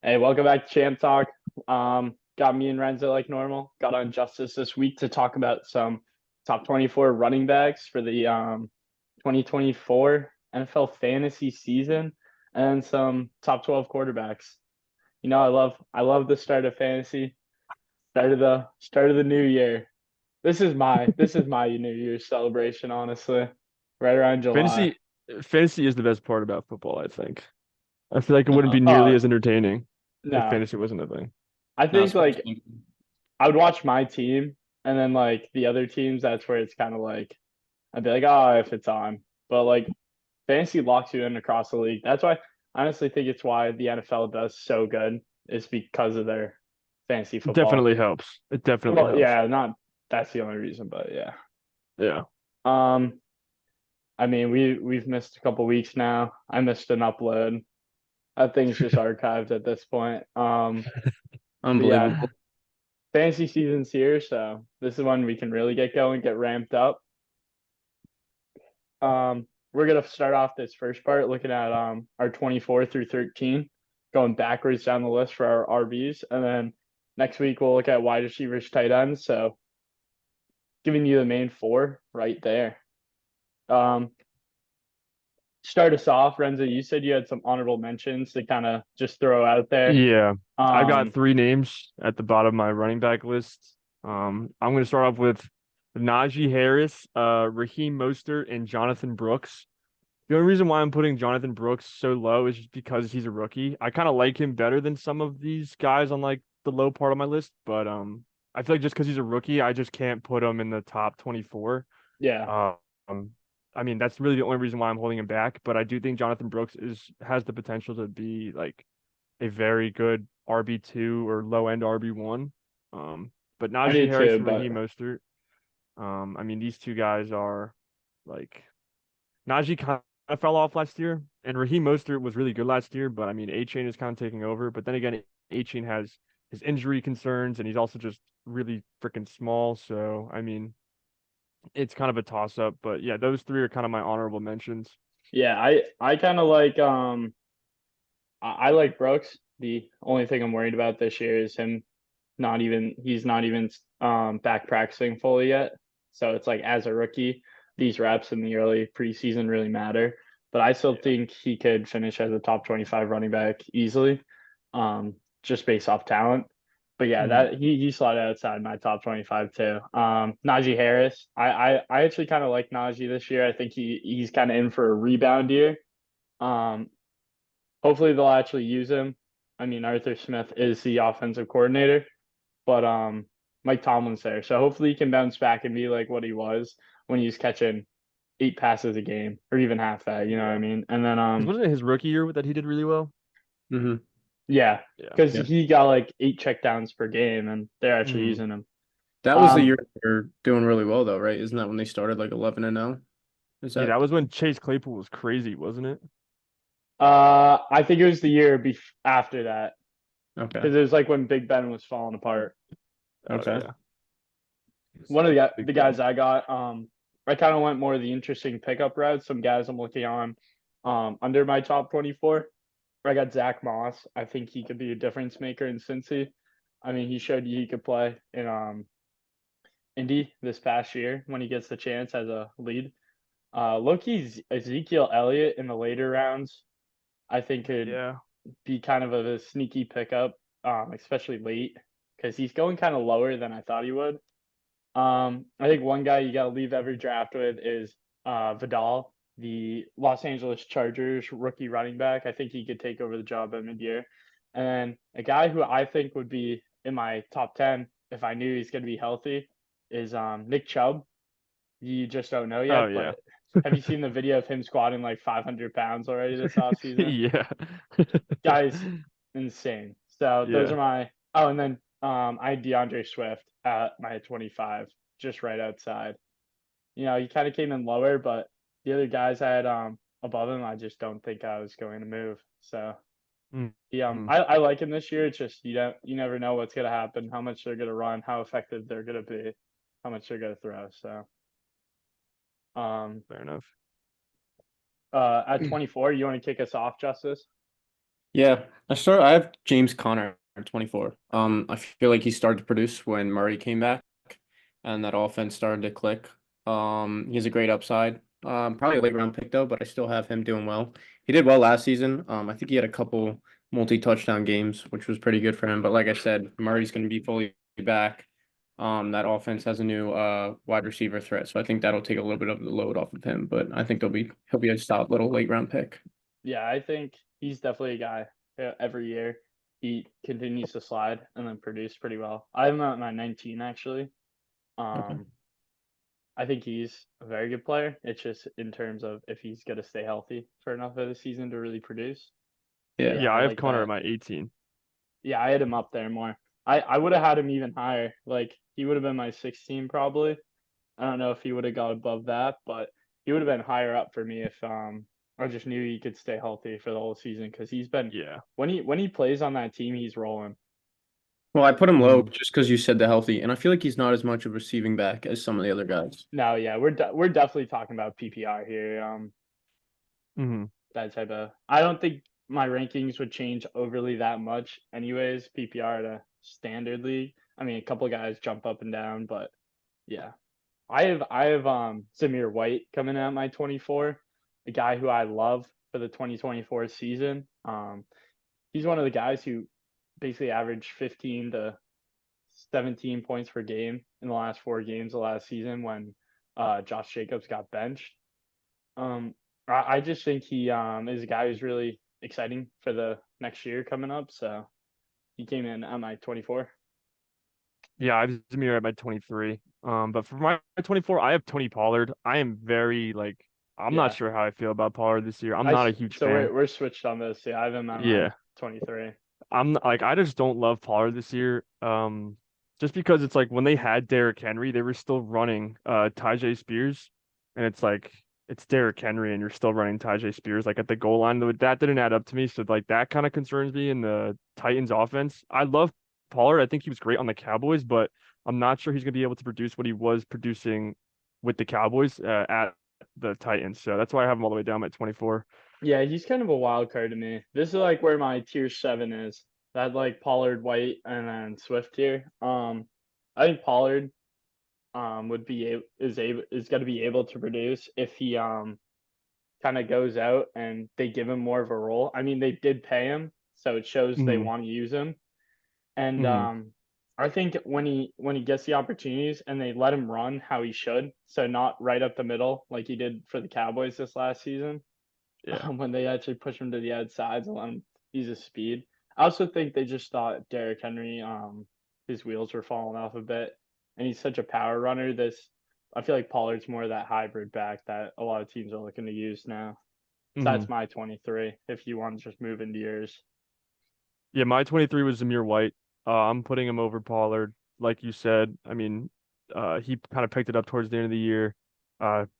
Hey, welcome back to Champ Talk. Got me and Renzo like normal. Got on Justice this week to talk about some top 24 running backs for the 2024 NFL fantasy season and some top 12 quarterbacks. I love the start of fantasy, start of the new year. This is my New Year's celebration, honestly. Right around July. Fantasy fantasy is the best part about football, I think. I feel like it wouldn't No, be nearly as entertaining if no. fantasy wasn't a thing. I No, think sports like gambling. I would watch my team and then like the other teams, that's where it's kind of like I'd be like, oh, if it's on. But like fantasy locks you in across the league. That's why I honestly think it's why the NFL does so good is because of their fantasy It football. definitely helps. It definitely Well, helps. yeah, not that's the only reason, but yeah. Yeah. Um, I mean, we've missed a couple weeks now. I missed an upload. That thing's just archived at this point. But yeah, Unbelievable. fantasy season's here, so this is when we can really get going, get ramped up. We're gonna start off this first part looking at our 24 through 13, going backwards down the list for our RBs, and then next week we'll look at wide receivers, tight ends. So giving you the main four right there. Um, Start us off, Renzo. You said you had some honorable mentions to kind of just throw out there. Yeah. I've got Um, three names at the bottom of my running back list. I'm gonna start off with Najee Harris, Raheem Mostert, and Jonathan Brooks. The only reason why I'm putting Jonathan Brooks so low is just because he's a rookie. I kind of like him better than some of these guys on like the low part of my list, but I feel like just because he's a rookie, I just can't put him in the top 24. yeah, Um, I mean, that's really the only reason why I'm holding him back, but I do think Jonathan Brooks has the potential to be like a very good RB2 or low end RB1. But I Najee do Harris too, and but Raheem Mostert, I mean, these two guys are like Najee kind of fell off last year, and Raheem Mostert was really good last year, but I mean, A-Chain is kind of taking over. But then again, A-Chain has his injury concerns, and he's also just really freaking small. So, I mean, it's kind of a toss up. But yeah, those three are kind of my honorable mentions. yeah, I kind of like I like Brooks. The only thing I'm worried about this year is him he's not even back practicing fully yet. So it's like as a rookie, these reps in the early preseason really matter. But I still Yeah. think he could finish as a top 25 running back easily, just based off talent. But yeah, Mhm. that he slotted outside my top 25 too. Najee Harris, I actually kind of like Najee this year. I think he's kind of in for a rebound year. Um, Hopefully they'll actually use him. I mean, Arthur Smith is the offensive coordinator, but Mike Tomlin's there. So hopefully he can bounce back and be like what he was when he was catching 8 passes a game or even half that, you know what I Yeah. mean? And then Because wasn't it his rookie year that he did really well? Hmm. yeah, Yeah. because Yeah. he got like 8 checkdowns per game and they're actually Hmm. using him. That was the Um year they're doing really well though, right? Isn't that when they started like 11-0? Is Yeah, that that was when Chase Claypool was crazy, wasn't it? I think it was the year after that okay? because it was like when Big Ben was falling apart. Oh Okay. yeah. One of the Big guys Ben. I got, I kind of went more of the interesting pickup route. Some guys I'm looking on under my top 24. I got Zach Moss. I think he could be a difference maker in Cincy. I mean, he showed you he could play in Indy this past year when he gets the chance as a lead. Loki's Ezekiel Elliott in the later rounds, I think could Yeah. be kind of a sneaky pickup, especially late because he's going kind of lower than I thought he would. I think one guy you got to leave every draft with is Vidal, the Los Angeles Chargers rookie running back. I think he could take over the job at mid-year. And then a guy who I think would be in my top 10 if I knew he's going to be healthy is Nick Chubb. You just don't know Oh yet, yeah. but have you seen the video of him squatting like 500 pounds already this offseason? Yeah. Guy's insane. So those Yeah. are my. Oh, and then I had DeAndre Swift at my 25, just right outside. He kind of came in lower, but the other guys I had above him, I just don't think I was going to move. So Mm-hmm. I like him this year. It's just you never know what's gonna happen, how much they're gonna run, how effective they're gonna be, how much they're gonna throw. So um Fair enough. at 24, you want to kick us off, Justice? Yeah, I have James Conner at 24. I feel like he started to produce when Murray came back, and that offense started to click. He has a great upside. Probably a late round pick though, but I still have him doing well. He did well last season. I think he had a couple multi-touchdown games, which was pretty good for him. But like I said, Murray's going to be fully back. That offense has a new wide receiver threat, so I think that'll take a little bit of the load off of him. But I think he'll be a solid little late round pick. Yeah, I think he's definitely a guy. Every year he continues to slide and then produce pretty well. I have him at my 19 actually. Okay. Um, I think he's a very good player. It's just in terms of if he's going to stay healthy for enough of the season to really produce. But Yeah. yeah, Yeah, I I have like Connor at that. my 18. Yeah, I had him up there more. I would have had him even higher. Like he would have been my 16 probably. I don't know if he would have got above that, but he would have been higher up for me if I just knew he could stay healthy for the whole season because he's been Yeah. when he plays on that team, he's rolling. Well, I put him low Hmm. just because you said the healthy, and I feel like he's not as much of a receiving back as some of the other guys. No, yeah, we're definitely talking about PPR here. Hmm. That type of. I don't think my rankings would change overly that much, anyways. PPR to standard league. I mean, a couple guys jump up and down, but yeah, I have Zamir White coming out my 24, a guy who I love for the 2024 season. He's one of the guys who basically averaged 15 to 17 points per game in the last 4 games of last season when Josh Jacobs got benched. Um, I just think he is a guy who's really exciting for the next year coming up. So he came in at my 24. Yeah, I have Zamir at my 23. But for my 24, I have Tony Pollard. I am very like I'm not Yeah, sure how I feel about Pollard this year. I'm not a huge so fan. we're switched on this. Yeah, I have him at my Yeah. 23. I just don't love Pollard this year. Just because it's like when they had Derrick Henry, they were still running Tyjae Spears, and it's like it's Derrick Henry and you're still running Tyjae Spears like at the goal line. That didn't add up to me. So like that kind of concerns me in the Titans offense. I love Pollard. I think he was great on the Cowboys, but I'm not sure he's gonna be able to produce what he was producing with the Cowboys at the Titans. So that's why I have him all the way down at 24. Yeah, he's kind of a wild card to me. This is like where my tier 7 is. That like Pollard, White, and then Swift here. I think Pollard would be able is going to be able to produce if he kind of goes out and they give him more of a role. I mean, they did pay him, so it shows they Hmm. want to use him. And Hmm. I think when he gets the opportunities and they let him run how he should, so not right up the middle like he did for the Cowboys this last season, Yeah. when they actually push him to the outsides and let him use his speed. I also think they just thought Derrick Henry, his wheels were falling off a bit, and he's such a power runner. I feel like Pollard's more of that hybrid back that a lot of teams are looking to use now. So Hmm. that's my 23. If you want to just move into yours, Yeah, my 23 was Zamir White. I'm putting him over Pollard, like you said. I mean, he kind of picked it up towards the end of the year,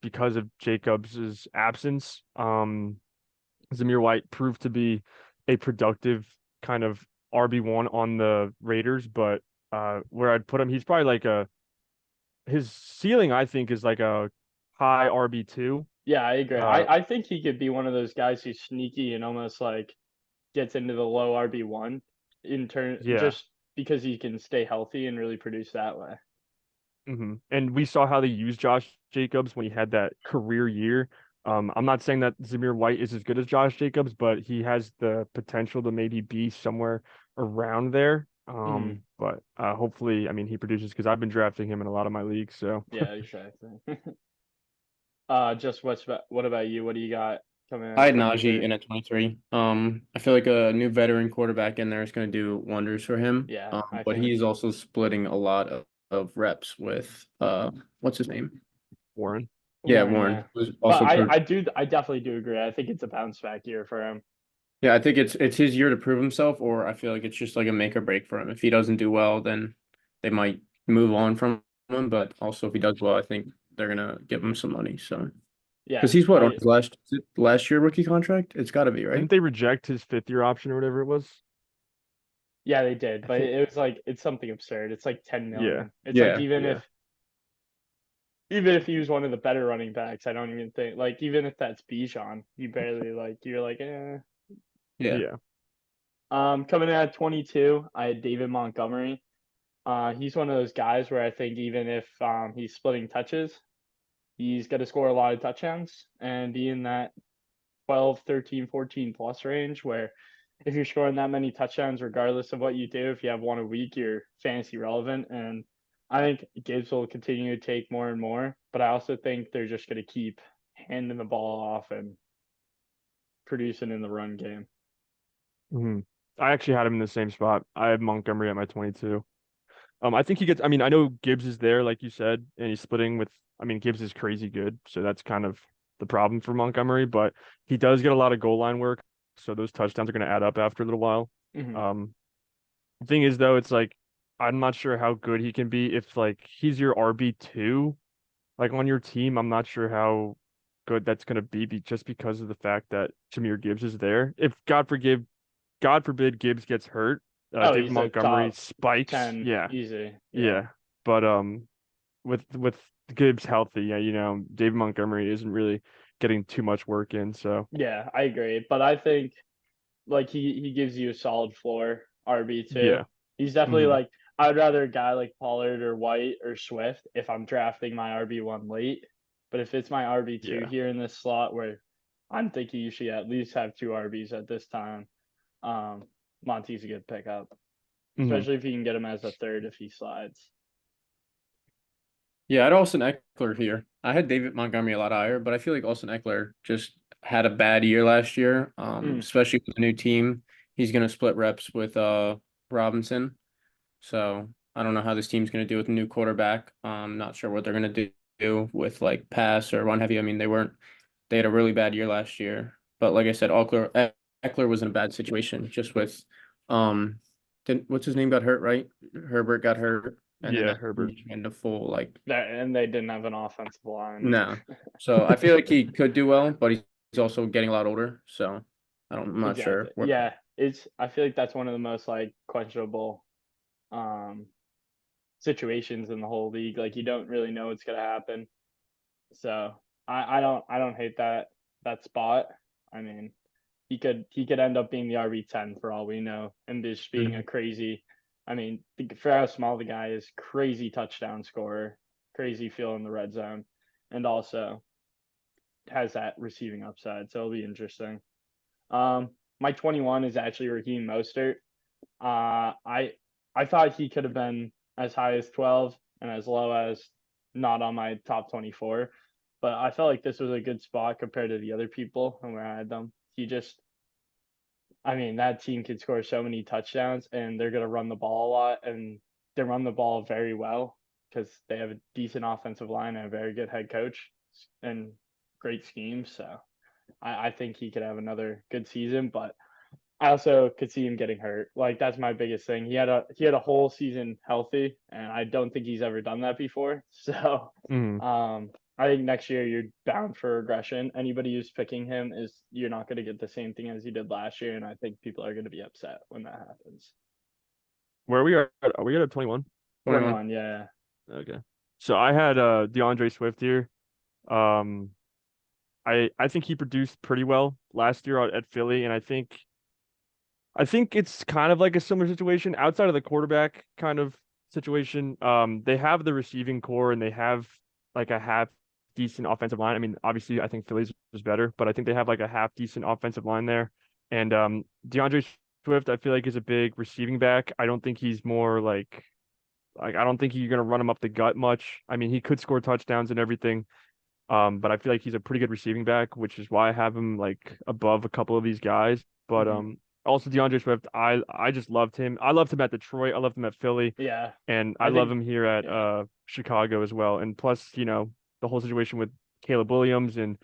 because of Jacobs's absence. Zamir White proved to be a productive kind of RB1 on the Raiders, but where I'd put him, he's probably like his ceiling, I think, is like a high RB2. yeah, I agree. Uh, I think he could be one of those guys who's sneaky and almost like gets into the low RB1 in turn yeah. just because he can stay healthy and really produce that way. And we saw how they used Josh Jacobs when he had that career year. I'm not saying that Zamir White is as good as Josh Jacobs, but he has the potential to maybe be somewhere around there. Mhm. But hopefully, I mean, he produces because I've been drafting him in a lot of my leagues. So Yeah, exactly. Just what about you? What do you got coming in I at had Najee 23? in at 23. I feel like a new veteran quarterback in there is going to do wonders for him. Yeah, I But he think. is also splitting a lot of reps with what's his name? Warren. Yeah, Warren, Warren, yeah. who's But also I definitely do agree. I think it's a bounce back year for him. yeah, I think it's his year to prove himself, or I feel like it's just like a make or break for him. If he doesn't do well, then they might move on from him. But also, if he does well, I think they're gonna give him some money. So, because Yeah, he's what on I his last year rookie contract? It's got to be right. Didn't they reject his fifth year option or whatever it was? yeah, they did, I but think. it was like it's something absurd. It's like 10 Yeah. million. It's like Yeah, yeah, even if he was one of the better running backs, I don't even think like even if that's Bijan, you barely like you're like yeah. Yeah. Coming in at 22, I had David Montgomery. He's one of those guys where I think even if he's splitting touches, he's going to score a lot of touchdowns and be in that 12, 13, 14 plus range where if you're scoring that many touchdowns, regardless of what you do, if you have one a week, you're fantasy relevant. And I think Gibbs will continue to take more and more, but I also think they're just going to keep handing the ball off and producing in the run game. Hmm. I actually had him in the same spot. I had Montgomery at my 22. I think he gets. I mean, I know Gibbs is there, like you said, and he's splitting with. I mean, Gibbs is crazy good, so that's kind of the problem for Montgomery. But he does get a lot of goal line work, so those touchdowns are going to add up after a little while. Mm-hmm. The thing is, though, it's like I'm not sure how good he can be if like he's your RB2, like on your team. I'm not sure how good that's going to be just because of the fact that Jahmyr Gibbs is there. If God forbid Gibbs gets hurt, Oh, David he's a Montgomery top spikes. 10 Yeah, easy. Yeah. yeah. But with Gibbs healthy, yeah, David Montgomery isn't really getting too much work in. So Yeah, I agree. But I think like he gives you a solid floor RB2. yeah. He's definitely Hmm. like I'd rather a guy like Pollard or White or Swift if I'm drafting my RB1 late. But if it's my RB2 Yeah. here in this slot where I'm thinking you should at least have two RBs at this time, Monty's a good pickup, Hmm. especially if you can get him as a third if he slides. Yeah, I had Austin Eckler here. I had David Montgomery a lot higher, but I feel like Austin Eckler just had a bad year last year. Mm, Especially with the new team. He's gonna split reps with Robinson. So I don't know how this team's gonna do with a new quarterback. Not sure what they're gonna do with like pass or run heavy. I mean, they had a really bad year last year. But like I said, Eckler was in a bad situation just with what's his name got hurt, right? Herbert got hurt, and then Yeah, that Herbert. into full like and they didn't have an offensive line. no. So I feel like he could do well, but he's also getting a lot older. So I'm not Exactly. sure where. Yeah, it's I feel like that's one of the most like questionable um situations in the whole league. Like you don't really know what's gonna happen. So I don't hate that spot. I mean, he could end up being the RB10 for all we know, and just being a Mhm. crazy. I mean, for how small the guy is, crazy touchdown scorer, crazy feel in the red zone, and also has that receiving upside. So it'll be interesting. My 21 is actually Raheem Mostert. I thought he could have been as high as 12 and as low as not on my top 24, but I felt like this was a good spot compared to the other people and where I had them. I mean, that team can score so many touchdowns and they're going to run the ball a lot and they run the ball very well because they have a decent offensive line and a very good head coach and great schemes. So I think he could have another good season, but I also could see him getting hurt. Like that's my biggest thing. He had a whole season healthy, and I don't think he's ever done that before. So, Hmm. I think next year you're bound for regression. Anybody who's picking him is you're not going to get the same thing as you did last year, and I think people are going to be upset when that happens. Where are we at? Are we at 21? 21. 21, yeah, Okay. So I had DeAndre Swift here. Um, I think he produced pretty well last year at Philly, and I think it's kind of like a similar situation outside of the quarterback kind of situation. They have the receiving core and they have like a half decent offensive line. I mean, obviously, I think Philly's was better, but I think they have like a half decent offensive line there. And DeAndre Swift, I feel like is a big receiving back. I don't think he's more like I don't think you're gonna run him up the gut much. I mean, he could score touchdowns and everything. But I feel like he's a pretty good receiving back, which is why I have him like above a couple of these guys. But hmm also DeAndre Swift, I just loved him. I loved him at Detroit. I loved him at Philly, yeah. and I I love think him here at yeah, Chicago as well. And plus, the whole situation with Caleb Williams and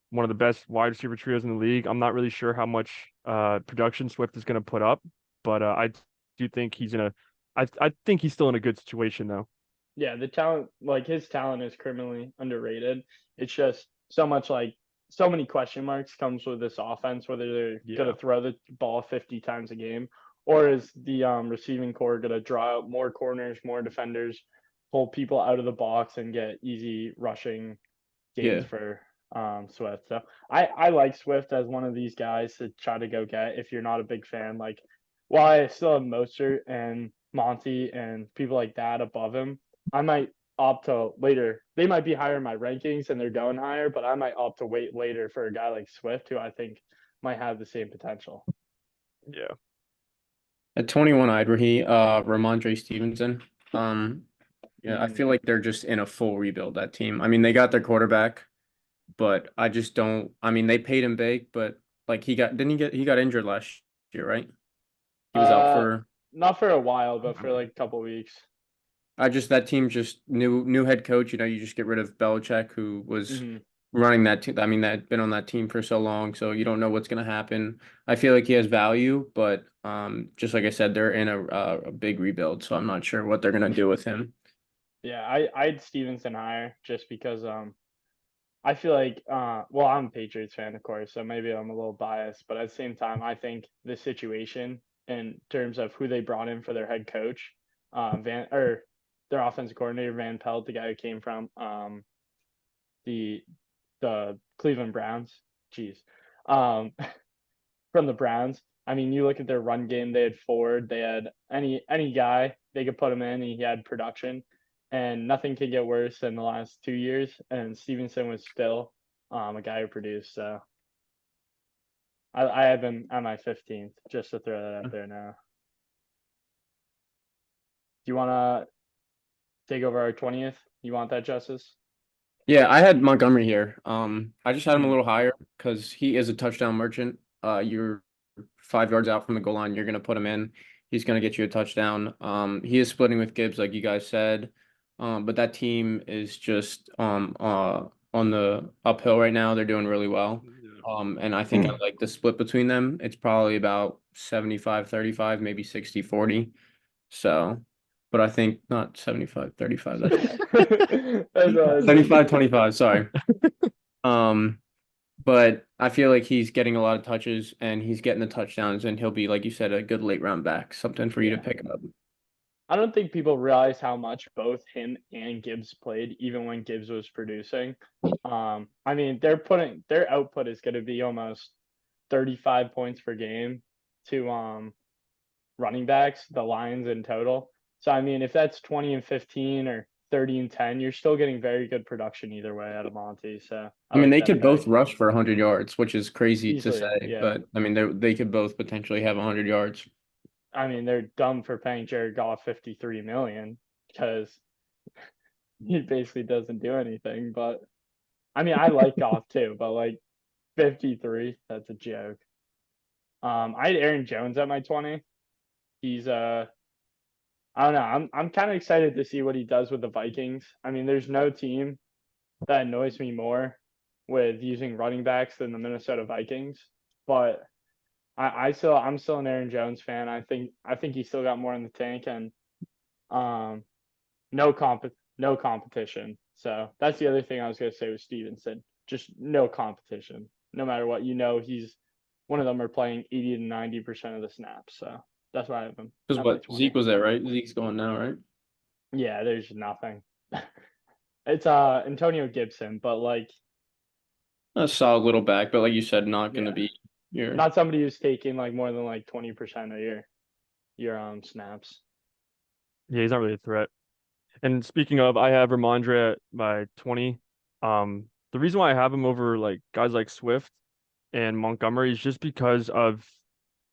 one of the best wide receiver trios in the league. I'm not really sure how much production Swift is going to put up, but I do think he's in a I think he's still in a good situation though. yeah, the talent, like his talent is criminally underrated. It's just so much like so many question marks comes with this offense, whether they're Yeah. gonna throw the ball 50 times a game, or is the receiving core gonna draw out more corners, more defenders, pull people out of the box and get easy rushing gains Yeah. for Swift. So I like Swift as one of these guys to try to go get if you're not a big fan. Like while I still have Mostert and Monty and people like that above him, I might opt to later. They might be higher in my rankings and they're going higher, but I might opt to wait later for a guy like Swift, who I think might have the same potential. Yeah. At 21, I'd Ramondre Stevenson. Yeah, I feel like they're just in a full rebuild, that team. I mean, they got their quarterback, but I just don't. I mean, they paid him big, but like he got injured last year, right? He was out Uh, for Not for a while, but for like a couple weeks. that team just new head coach. You just get rid of Belichick, who was Hmm. running that team. I mean, that had been on that team for so long, so you don't know what's gonna happen. I feel like he has value, but just like I said, they're in a big rebuild, so I'm not sure what they're gonna do with him. Yeah, I'd Stevenson higher just because I feel like well, I'm a Patriots fan, of course, so maybe I'm a little biased, but at the same time, I think the situation in terms of who they brought in for their head coach, Van or their offensive coordinator Van Pelt, the guy who came from the the Cleveland Browns, jeez, um, from the Browns. I mean, you look at their run game. They had Ford. They had any guy they could put him in. He had production, and nothing could get worse than the last 2 years. And Stevenson was still a guy who produced. So I have him at my 15th, just to throw that out there now. Do you want to take over our 20th? You want that, Justice? Yeah, I had Montgomery here. I just had him a Hmm. little higher because he is a touchdown merchant. You're 5 yards out from the goal line, you're gonna put him in. He's gonna get you a touchdown. He is splitting with Gibbs, like you guys said. But that team is just on the uphill right now. They're doing really well. And I think I like the split between them. It's probably about 75-35, maybe 60-40. So, but I think not 75-35. That's That's what I was thinking. 75-25, sorry. Um, but I feel like he's getting a lot of touches and he's getting the touchdowns and he'll be, like you said, a good late round back, something for you to Yeah. pick up. I don't think people realize how much both him and Gibbs played, even when Gibbs was producing. I mean, their output is going to be almost 35 points per game to running backs, the Lions in total. So I mean, if that's 20 and 15 or 30 and 10, you're still getting very good production either way out of Monty. So I I mean, like they that could pick both rush for 100 yards, which is crazy to easily. say, Yeah. but I mean, they could both potentially have 100 yards. I mean, they're dumb for paying Jared Goff 53 million because he basically doesn't do anything. But I mean, I like Goff too, but like 53, that's a joke. I had Aaron Jones at my 20. He's I don't know. I'm kind of excited to see what he does with the Vikings. I mean, there's no team that annoys me more with using running backs than the Minnesota Vikings. But I'm still an Aaron Jones fan. I think he's still got more in the tank and um no competition. So that's the other thing I was gonna say with Stevenson. Just no competition. No matter what, he's one of them are playing 80 to 90% of the snaps. So that's why I have him Because at my what 20. Zeke was there, right? Zeke's going now, right? Yeah, there's nothing. It's Antonio Gibson, but like A solid little back, but like you said, not going to yeah, be your. not somebody who's taking like more than like 20% of your snaps. Yeah, he's not really a threat. And speaking of, I have Ramondre by 20. The reason why I have him over like guys like Swift and Montgomery is just because of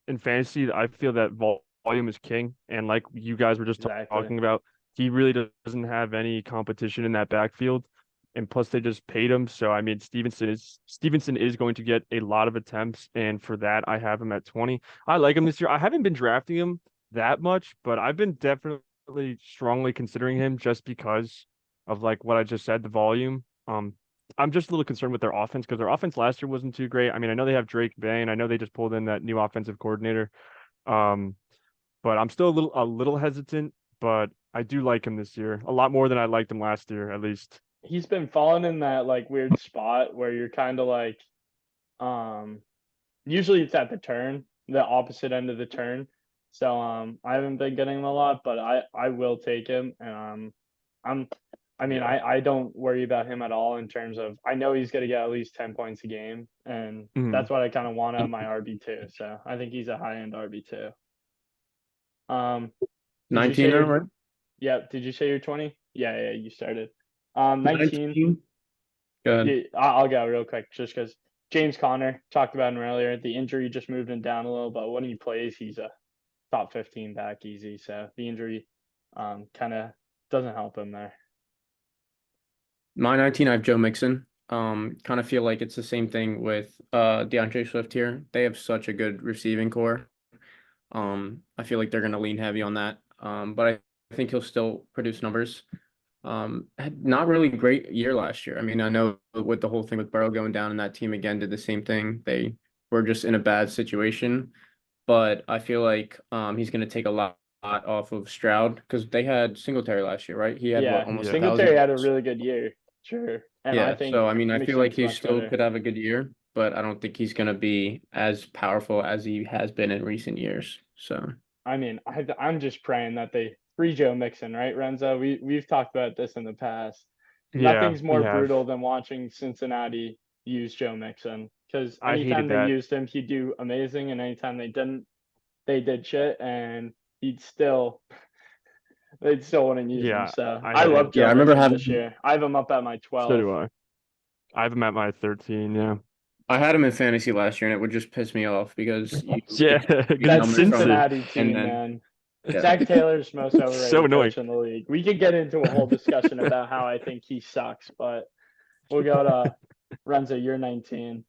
in fantasy, I feel that volume is king. And like you guys were just Exactly. talking about, he really doesn't have any competition in that backfield. And plus, they just paid him. So I mean, Stevenson is going to get a lot of attempts, and for that, I have him at 20. I like him this year. I haven't been drafting him that much, but I've been definitely strongly considering him just because of like what I just said, the volume. I'm just a little concerned with their offense because their offense last year wasn't too great. I mean, I know they have Drake Bay, and I know they just pulled in that new offensive coordinator. Um, but I'm still a little hesitant, but I do like him this year a lot more than I liked him last year, at least. He's been falling in that like weird spot where you're kind of like um usually it's at the turn, the opposite end of the turn. So I haven't been getting him a lot, but I will take him and I'm I mean Yeah. I don't worry about him at all in terms of I know he's gonna get at least 10 points a game and Mhm. that's what I kind of want out of my RB2. So I think he's a high end RB2. Did you say 19 now, your right? yeah? Did you say your 20? Yeah, you started. 19. 19. Good. Yeah, I'll go real quick just because James Conner talked about him earlier. The injury just moved him down a little, but when he plays, he's a top 15 back easy. So the injury kind of doesn't help him there. My 19, I have Joe Mixon. Kind of feel like it's the same thing with DeAndre Swift here. They have such a good receiving core. I feel like they're going to lean heavy on that. But I think he'll still produce numbers. Had not really great year last year. I mean, I know with the whole thing with Burrow going down and that team again did the same thing. They were just in a bad situation. But I feel like he's going to take a lot off of Stroud because they had Singletary last year, right? He had what, Yeah, almost Yeah. 1,000 Singletary had a yards. really good year, sure, and I Yeah, think so I mean, I feel like Mixon's he much still better. could have a good year, but I don't think he's going to be as powerful as he has been in recent years. So, I mean, I'm just praying that they free Joe Mixon, right, Renzo? We've talked about this in the past. Yeah, Nothing's we more have. brutal than watching Cincinnati use Joe Mixon because I anytime hated they that. used him, he'd do amazing, and anytime they didn't, they did shit, and he'd still they still wouldn't use him. Yeah, So I I hated. love yeah, I Joe remember Mixon this having year. I have him up at my So 12. do I. I have him at my 13. Yeah. I had him in fantasy last year, and it would just piss me off because you Yeah, expect big because That it's numbers from him, Cincy. Cincinnati and team, then man. yeah, Zach Taylor's most It's so overrated annoying. coach in the league. We could get into a whole discussion about how I think he sucks, but we'll go to Renzo. You're 19.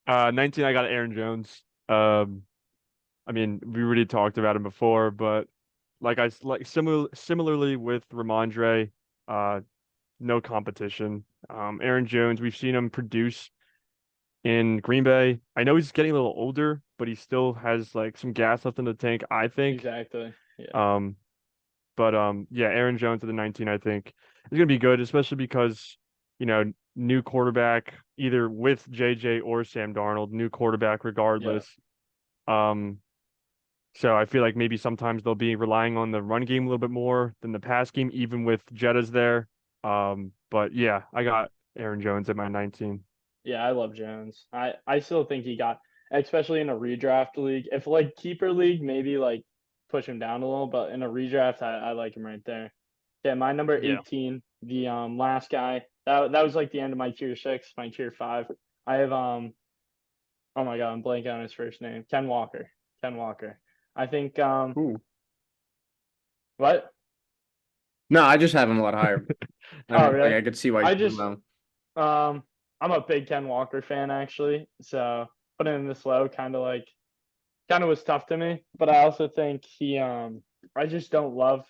19, I got Aaron Jones. I mean, we already talked about him before, but similarly with Ramondre, uh, no competition. Aaron Jones, we've seen him produce in Green Bay. I know he's getting a little older, but he still has like some gas left in the tank, I think. Exactly. Yeah. Um, but yeah, Aaron Jones at the 19, I think is gonna be good, especially because, new quarterback, either with JJ or Sam Darnold, new quarterback Yeah. regardless. Um, so I feel like maybe sometimes they'll be relying on the run game a little bit more than the pass game, even with Jetta's there. But yeah, I got Aaron Jones at my 19. Yeah, I love Jones. I still think he got, especially in a redraft league. If like keeper league, maybe like push him down a little, but in a redraft, I like him right there. Yeah, my number Yeah. 18, the last guy. That was like the end of my tier 6, my tier 5. I have oh my god, I'm blanking on his first name. Ken Walker. Ken Walker. I think ooh, what? no, I just have him a lot higher. I Oh mean, like really? I could see why you I put him just low. I'm a big Ken Walker fan actually. So putting him this low kind of was tough to me, but I also think I just don't love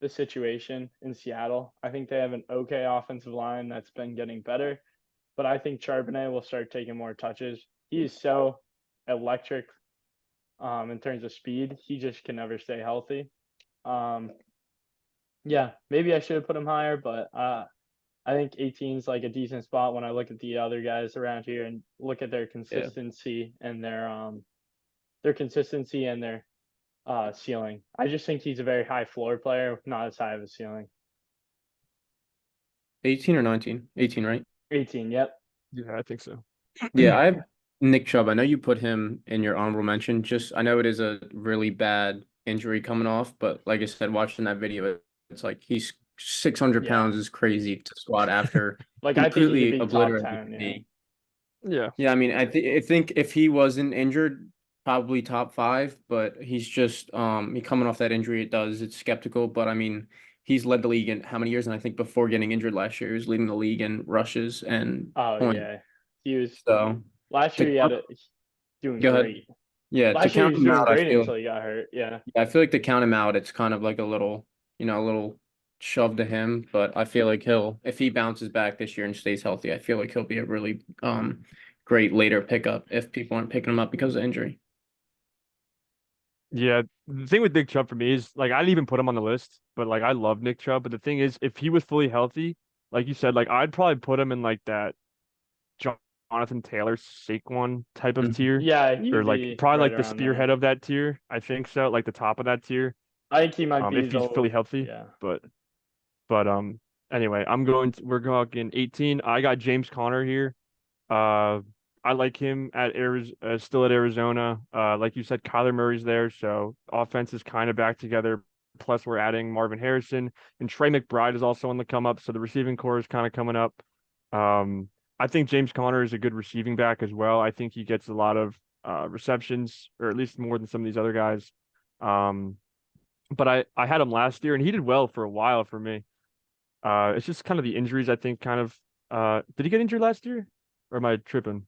the situation in Seattle. I think they have an okay offensive line that's been getting better, but I think Charbonnet will start taking more touches. He is so electric in terms of speed. He just can never stay healthy. Um yeah, maybe I should have put him higher, but I think 18 is like a decent spot when I look at the other guys around here and look at Yeah, their consistency and their ceiling. I just think he's a very high floor player, not as high of a ceiling. 18 or 19? 18, right? 18, yep. Yeah, I think so. Yeah, I have Nick Chubb. I know you put him in your honorable mention. Just I know it is a really bad injury coming off, but like I said, watching that video, it's like he's 600 Yeah. pounds is crazy to squat after Like I think he could completely be top obliterating 10, the yeah. knee. Yeah. Yeah, I mean, I think if he wasn't injured, probably top five, but he's just he coming off that injury, it's skeptical, but I mean, he's led the league in how many years? And I think before getting injured last year, he was leading the league in rushes and Oh points. yeah. He was So last to year he had it doing go ahead. great. Yeah, to Last year he count was him doing out, I great feel until he got hurt. Yeah. I feel like to count him out, it's kind of like a little shove to him. But I feel like if he bounces back this year and stays healthy, I feel like he'll be a really great later pickup if people aren't picking him up because of injury. Yeah. The thing with Nick Chubb for me is like I didn't even put him on the list, but like I love Nick Chubb. But the thing is, if he was fully healthy, like you said, like I'd probably put him in like that Jonathan Taylor Saquon type of Mhm. tier, Yeah, he or would like be probably right like the around there. spearhead of that tier. I think so, like the top of that tier. I think he might be If he's the fully healthy, yeah. but but anyway, we're talking 18. I got James Conner here. Uh, I like him at Arizona, still at Arizona. Like you said, Kyler Murray's there, so offense is kind of back together. Plus, we're adding Marvin Harrison and Trey McBride is also on the come up, so the receiving core is kind of coming up. Um, I think James Conner is a good receiving back as well. I think he gets a lot of receptions, or at least more than some of these other guys. Um, but I had him last year, and he did well for a while for me. It's just kind of the injuries, I think, kind of. Did he get injured last year, or am I tripping?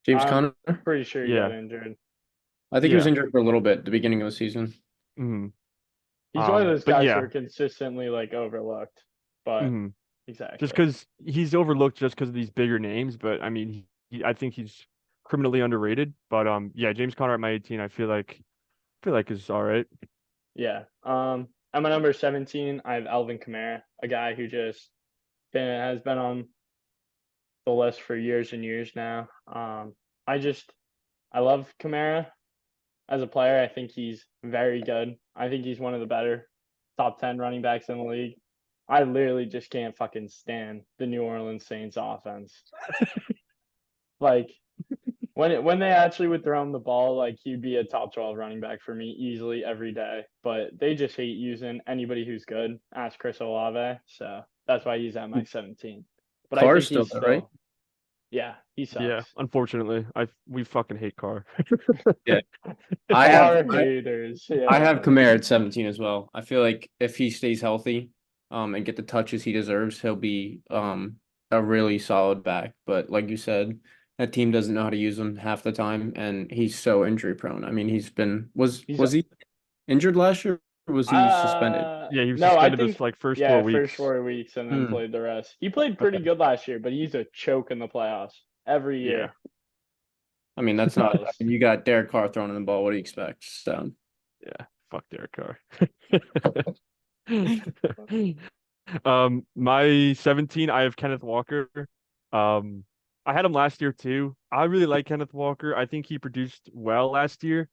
James I'm Conner, pretty sure he got Yeah, injured. I think he was yeah. injured for a little bit at the beginning of the season. hmm He's one of those But guys who yeah, are consistently like overlooked. But hmm just exactly. because he's overlooked just because of these bigger names. But I mean, I think he's criminally underrated. But yeah, James Conner at my 18, I feel like is all right. Yeah. I'm a number 17. I have Alvin Kamara, a guy who just has been on the list for years and years now. I just I love Kamara as a player. I think he's very good. I think he's one of the better top 10 running backs in the league. I literally just can't fucking stand the New Orleans Saints offense. Like when they actually would throw him the ball, like he'd be a top 12 running back for me easily every day. But they just hate using anybody who's good. Ask Chris Olave. So that's why he's at my 17. But I Carr's think still he's there, right? still, yeah, he Yeah, sucks. unfortunately, we fucking hate Carr. Yeah. I have Car I, haters. I Yeah. have Kamara at 17 as well. I feel like if he stays healthy, and get the touches he deserves, he'll be a really solid back. But like you said, that team doesn't know how to use him half the time, and he's so injury prone. I mean, he's been He's was he injured last year or was he suspended? Yeah, he was no, I suspended this think like first yeah, four first weeks. 4 weeks and then Hmm. played the rest. He played pretty Okay. good last year, but he's a choke in the playoffs every Yeah, year. I mean, that's He not. I does. mean, you got Derek Carr throwing in the ball. What do you expect? So yeah. Fuck Derek Carr. My 17, I have Kenneth Walker. Um, I had him last year too. I really like Kenneth Walker. I think he produced well last year.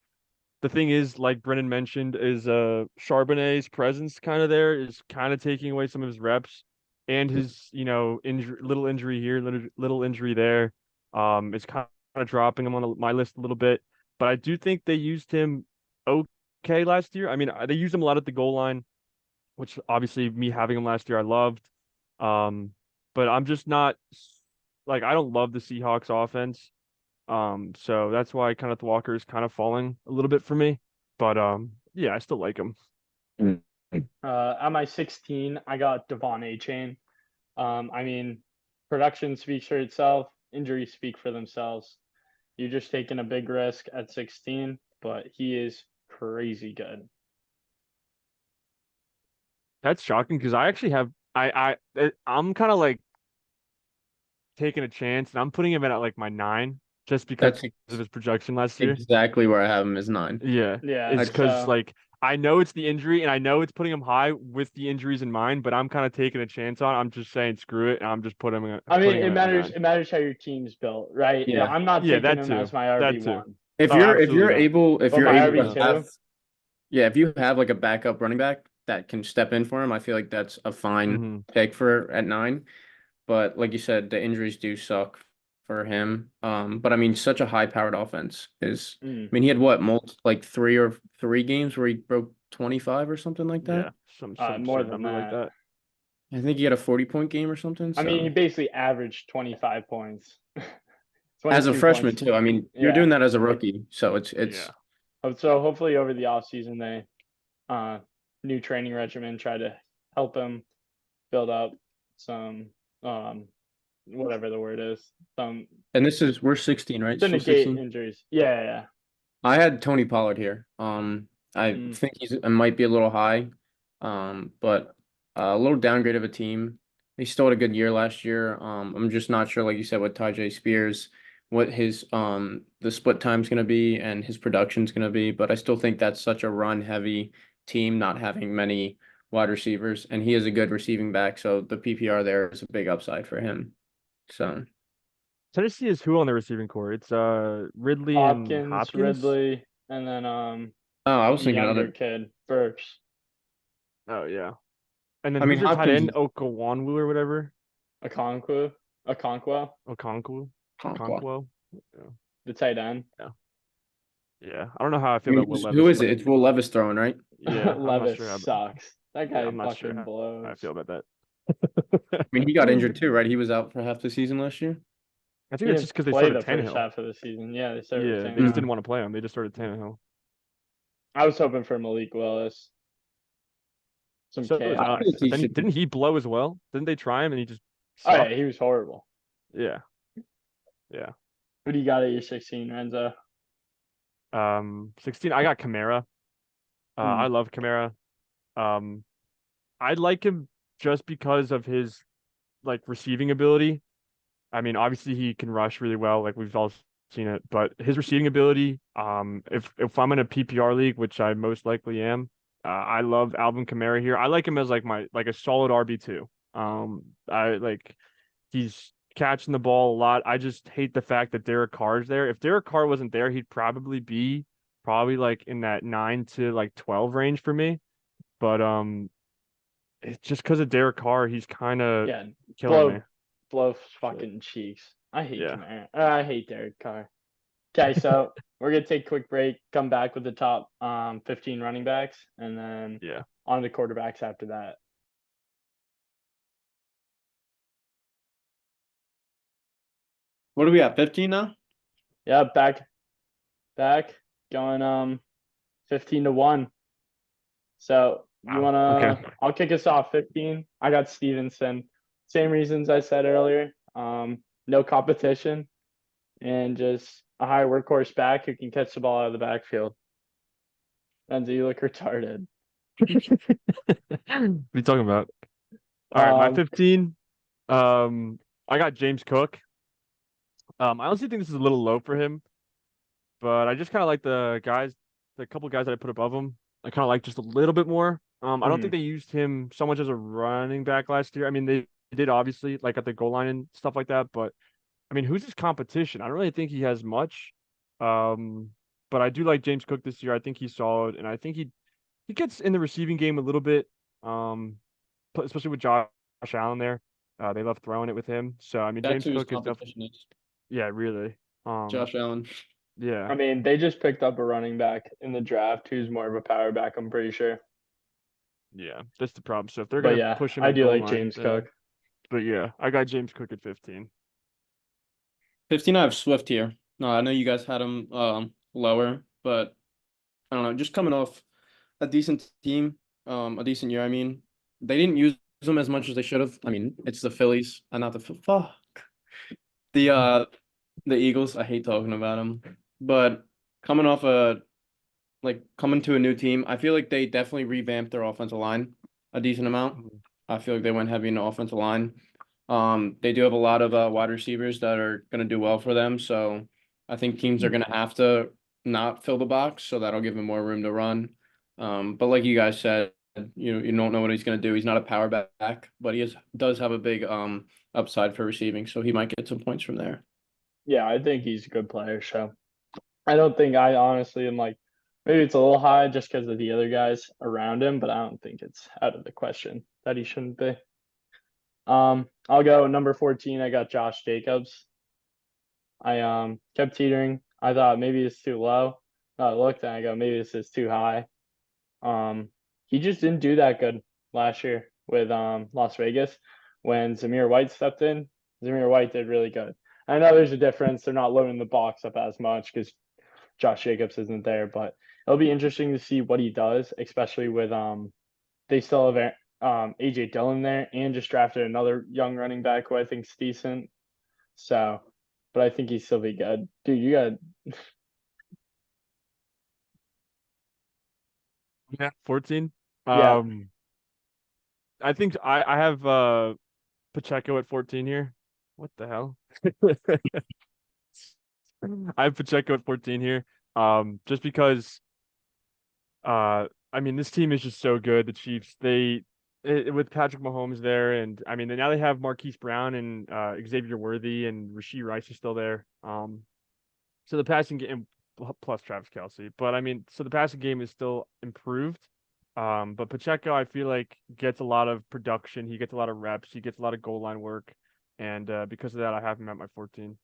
The thing is, like Brennan mentioned, is Charbonnet's presence kind of there is kind of taking away some of his reps and his, little injury here, little injury there. It's kind of dropping him on my list a little bit. But I do think they used him okay last year. I mean, they used him a lot at the goal line, which obviously me having him last year I loved. Um, but I'm just not like I don't love the Seahawks offense. So that's why Kenneth Walker is kind of falling a little bit for me. But yeah, I still like him. Mm. At my 16, I got Devon A. Chain. I mean, production speaks for itself. Injuries speak for themselves. You're just taking a big risk at 16, but he is crazy good. That's shocking because I actually have I'm kind of like taking a chance and I'm putting him at like my 9 just because that's of his production last year. exactly where I have him as 9. Yeah, Yeah. it's I because So like I know it's the injury and I know it's putting him high with the injuries in mind, but I'm kind of taking a chance on. I'm just saying screw it and I'm just I mean, putting him it at my matters. 9. It matters how your team's built, right? Yeah. I'm not Yeah, taking that him too. as my That RB too. one, If Oh, you're if absolutely you're not. able if but you're my able RB to have two. if you have like a backup running back that can step in for him, I feel like that's a fine hmm pick for at 9. But like you said, the injuries do suck for him. But I mean, such a high-powered offense is. Mm, I mean, he had what, like three games where he broke 25 or something like that. Yeah, some more absurd than number like that. that. I think he had a 40-point game or something. I mean, So he basically averaged 25 points, as a 22 freshman points. too, I mean, you're Yeah. doing that as a rookie, so it's Yeah. So hopefully over the offseason they uh new training regimen try to help him build up some whatever the word is, some and we're 16, right? to Still negate 16. injuries. Yeah. I had Tony Pollard here. I Mm. think it might be a little high, but a little downgrade of a team. He still had a good year last year. I'm just not sure, like you said, with Tyjae Spears, what his the split time's gonna be and his production's gonna be. But I still think that's such a run heavy team, not having many wide receivers, and he is a good receiving back, so the PPR there is a big upside for him. So Tennessee is who on the receiving core? It's Ridley and Hopkins, Hopkins. Ridley, and then I was the thinking younger other. kid, Burks. Oh yeah. And then I mean who's their tight Hopkins end? is Okawanwu or whatever. Okonkwo. Okonkwo. Okonkwo. Conquest. Okonkwo. the tight end. Yeah, I don't know how I feel about Will Who Levis. is it? It's Will Levis throwing, right? Yeah, I'm not Levis sure how. sucks. That Yeah, guy I'm not sure fucking how I blows. feel about that. I mean, he got injured too, right? He was out for half the season last year. I think He that's didn't just because they play started the first Tannehill. half of the season. Yeah, they started with Yeah, they just Tannehill. didn't want to play him. They just started Tannehill. I was hoping for Malik Willis. Some So was I chaos. I. think But he then should. didn't he blow as well? Didn't they try him and he just Oh yeah, sucked? he was horrible. Yeah, yeah. Who do you got at your 16, Renzo? 16. I got Kamara. I love Kamara. Um, I like him just because of his like receiving ability. I mean, obviously he can rush really well, like we've all seen it, but his receiving ability, if I'm in a PPR league, which I most likely am, I love Alvin Kamara here. I like him as like a solid RB2. I like he's catching the ball a lot. I just hate the fact that Derek Carr's there. If Derek Carr wasn't there, he'd probably be like in that 9 to like 12 range for me. But it's just because of Derek Carr, he's kind of Yeah, killing me. blow So, fucking cheeks. I hate yeah. Kamara. I hate Derek Carr. Okay, so we're gonna take a quick break, come back with the top 15 running backs, and then Yeah. on to quarterbacks after that. What are we at? 15 now? Yeah, back going 15-1. So you Wow. wanna Okay. I'll kick us off 15. I got Stevenson. Same reasons I said earlier. No competition and just a high workhorse back who can catch the ball out of the backfield. Renzo, you look retarded. What are you talking about? All right, my Um 15. I got James Cook. I honestly think this is a little low for him, but I just kind of like the couple guys that I put above him. I kind of like just a little bit more. I don't think mhm. they used him so much as a running back last year. I mean, they did obviously like at the goal line and stuff like that, but I mean, who's his competition? I don't really think he has much. Um, but I do like James Cook this year. I think he's solid, and I think he gets in the receiving game a little bit. Um, especially with Josh Allen there. They love throwing it with him. So I mean, That's James who his Cook is definitely competition is. yeah, really. Josh Allen. Yeah, I mean, they just picked up a running back in the draft who's more of a power back, I'm pretty sure. yeah. That's the problem. So if they're But gonna yeah, push him I at do goal like line, James Cook. then but yeah, I got James Cook at 15. 15, I have Swift here. No, I know you guys had him lower, but I don't know. Just coming off a decent team, a decent year. I mean, they didn't use him as much as they should have. I mean, it's the Phillies and not the fuck the Eagles. I hate talking about them, but coming off coming to a new team, I feel like they definitely revamped their offensive line a decent amount. Mhm. I feel like they went heavy in the offensive line. They do have a lot of wide receivers that are going to do well for them. So I think teams are going to have to not fill the box, so that'll give him more room to run. But like you guys said, you don't know what he's going to do. He's not a power back, but does have a big upside for receiving, so he might get some points from there. Yeah, I think he's a good player. So I don't think I honestly am like maybe it's a little high just because of the other guys around him, but I don't think it's out of the question that he shouldn't be. I'll go number 14. I got Josh Jacobs. I kept teetering. I thought maybe it's too low. I looked and I go, maybe this is too high. He just didn't do that good last year with Las Vegas when Zamir White stepped in. Zamir White did really good. I know there's a difference. They're not loading the box up as much because Josh Jacobs isn't there, but it'll be interesting to see what he does, especially with they still have AJ Dillon there and just drafted another young running back who I think's decent. So, but I think he'd still be good. Dude, you got Yeah, 14. yeah. I think I have Pacheco at 14 here. What the hell? I have Pacheco at 14 here. Just because I mean this team is just so good. The Chiefs, with Patrick Mahomes there, and I mean now they have Marquise Brown and Xavier Worthy and Rashee Rice is still there. So the passing game plus Travis Kelce, but I mean, so the passing game is still improved. But Pacheco, I feel like gets a lot of production. He gets a lot of reps. He gets a lot of goal line work, and because of that, I have him at my 14.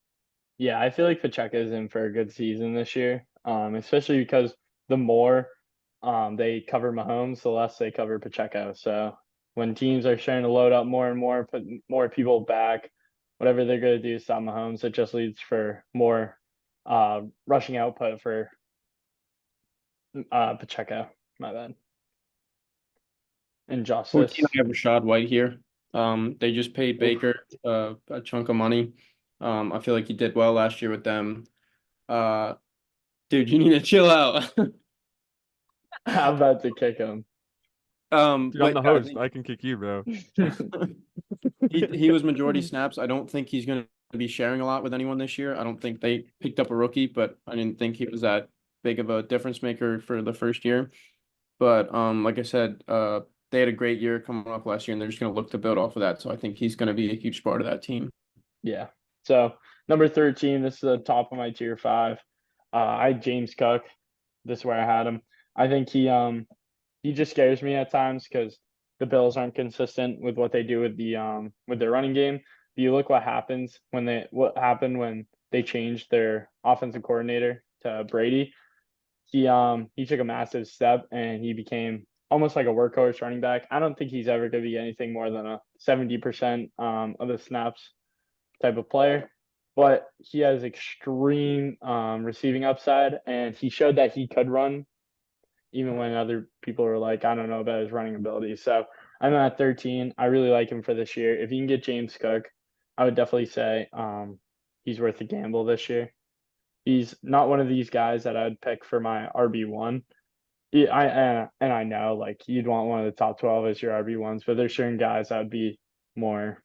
Yeah, I feel like Pacheco is in for a good season this year. Especially because the more they cover Mahomes, the less they cover Pacheco. So when teams are starting to load up more and more, put more people back, whatever they're going to do to stop Mahomes, it just leads for more rushing output for Pacheco. My bad. And 14, Justice. I have Rashad White here. They just paid Oof. Baker a chunk of money. I feel like he did well last year with them. Uh, dude, you need to chill out. I'm about to kick him. Dude, I'm But the yeah, I host. think I can kick you, bro. he was majority snaps. I don't think he's going to be sharing a lot with anyone this year. I don't think they picked up a rookie, but I didn't think he was that big of a difference maker for the first year. But like I said, they had a great year coming off last year, and they're just going to look to build off of that. So I think he's going to be a huge part of that team. Yeah. So number 13, this is the top of my tier five. I had James Cook. This is where I had him. I think he just scares me at times because the Bills aren't consistent with what they do with their running game. But you look what happened when they changed their offensive coordinator to Brady. He took a massive step and he became almost like a workhorse running back. I don't think he's ever going to be anything more than a 70% of the snaps type of player, but he has extreme receiving upside, and he showed that he could run even when other people are like, I don't know about his running ability. So I'm at 13. I really like him for this year. If you can get James Cook, I would definitely say he's worth a gamble this year. He's not one of these guys that I'd pick for my RB1. And I know like you'd want one of the top 12 as your RB1s, but there's certain guys I'd be more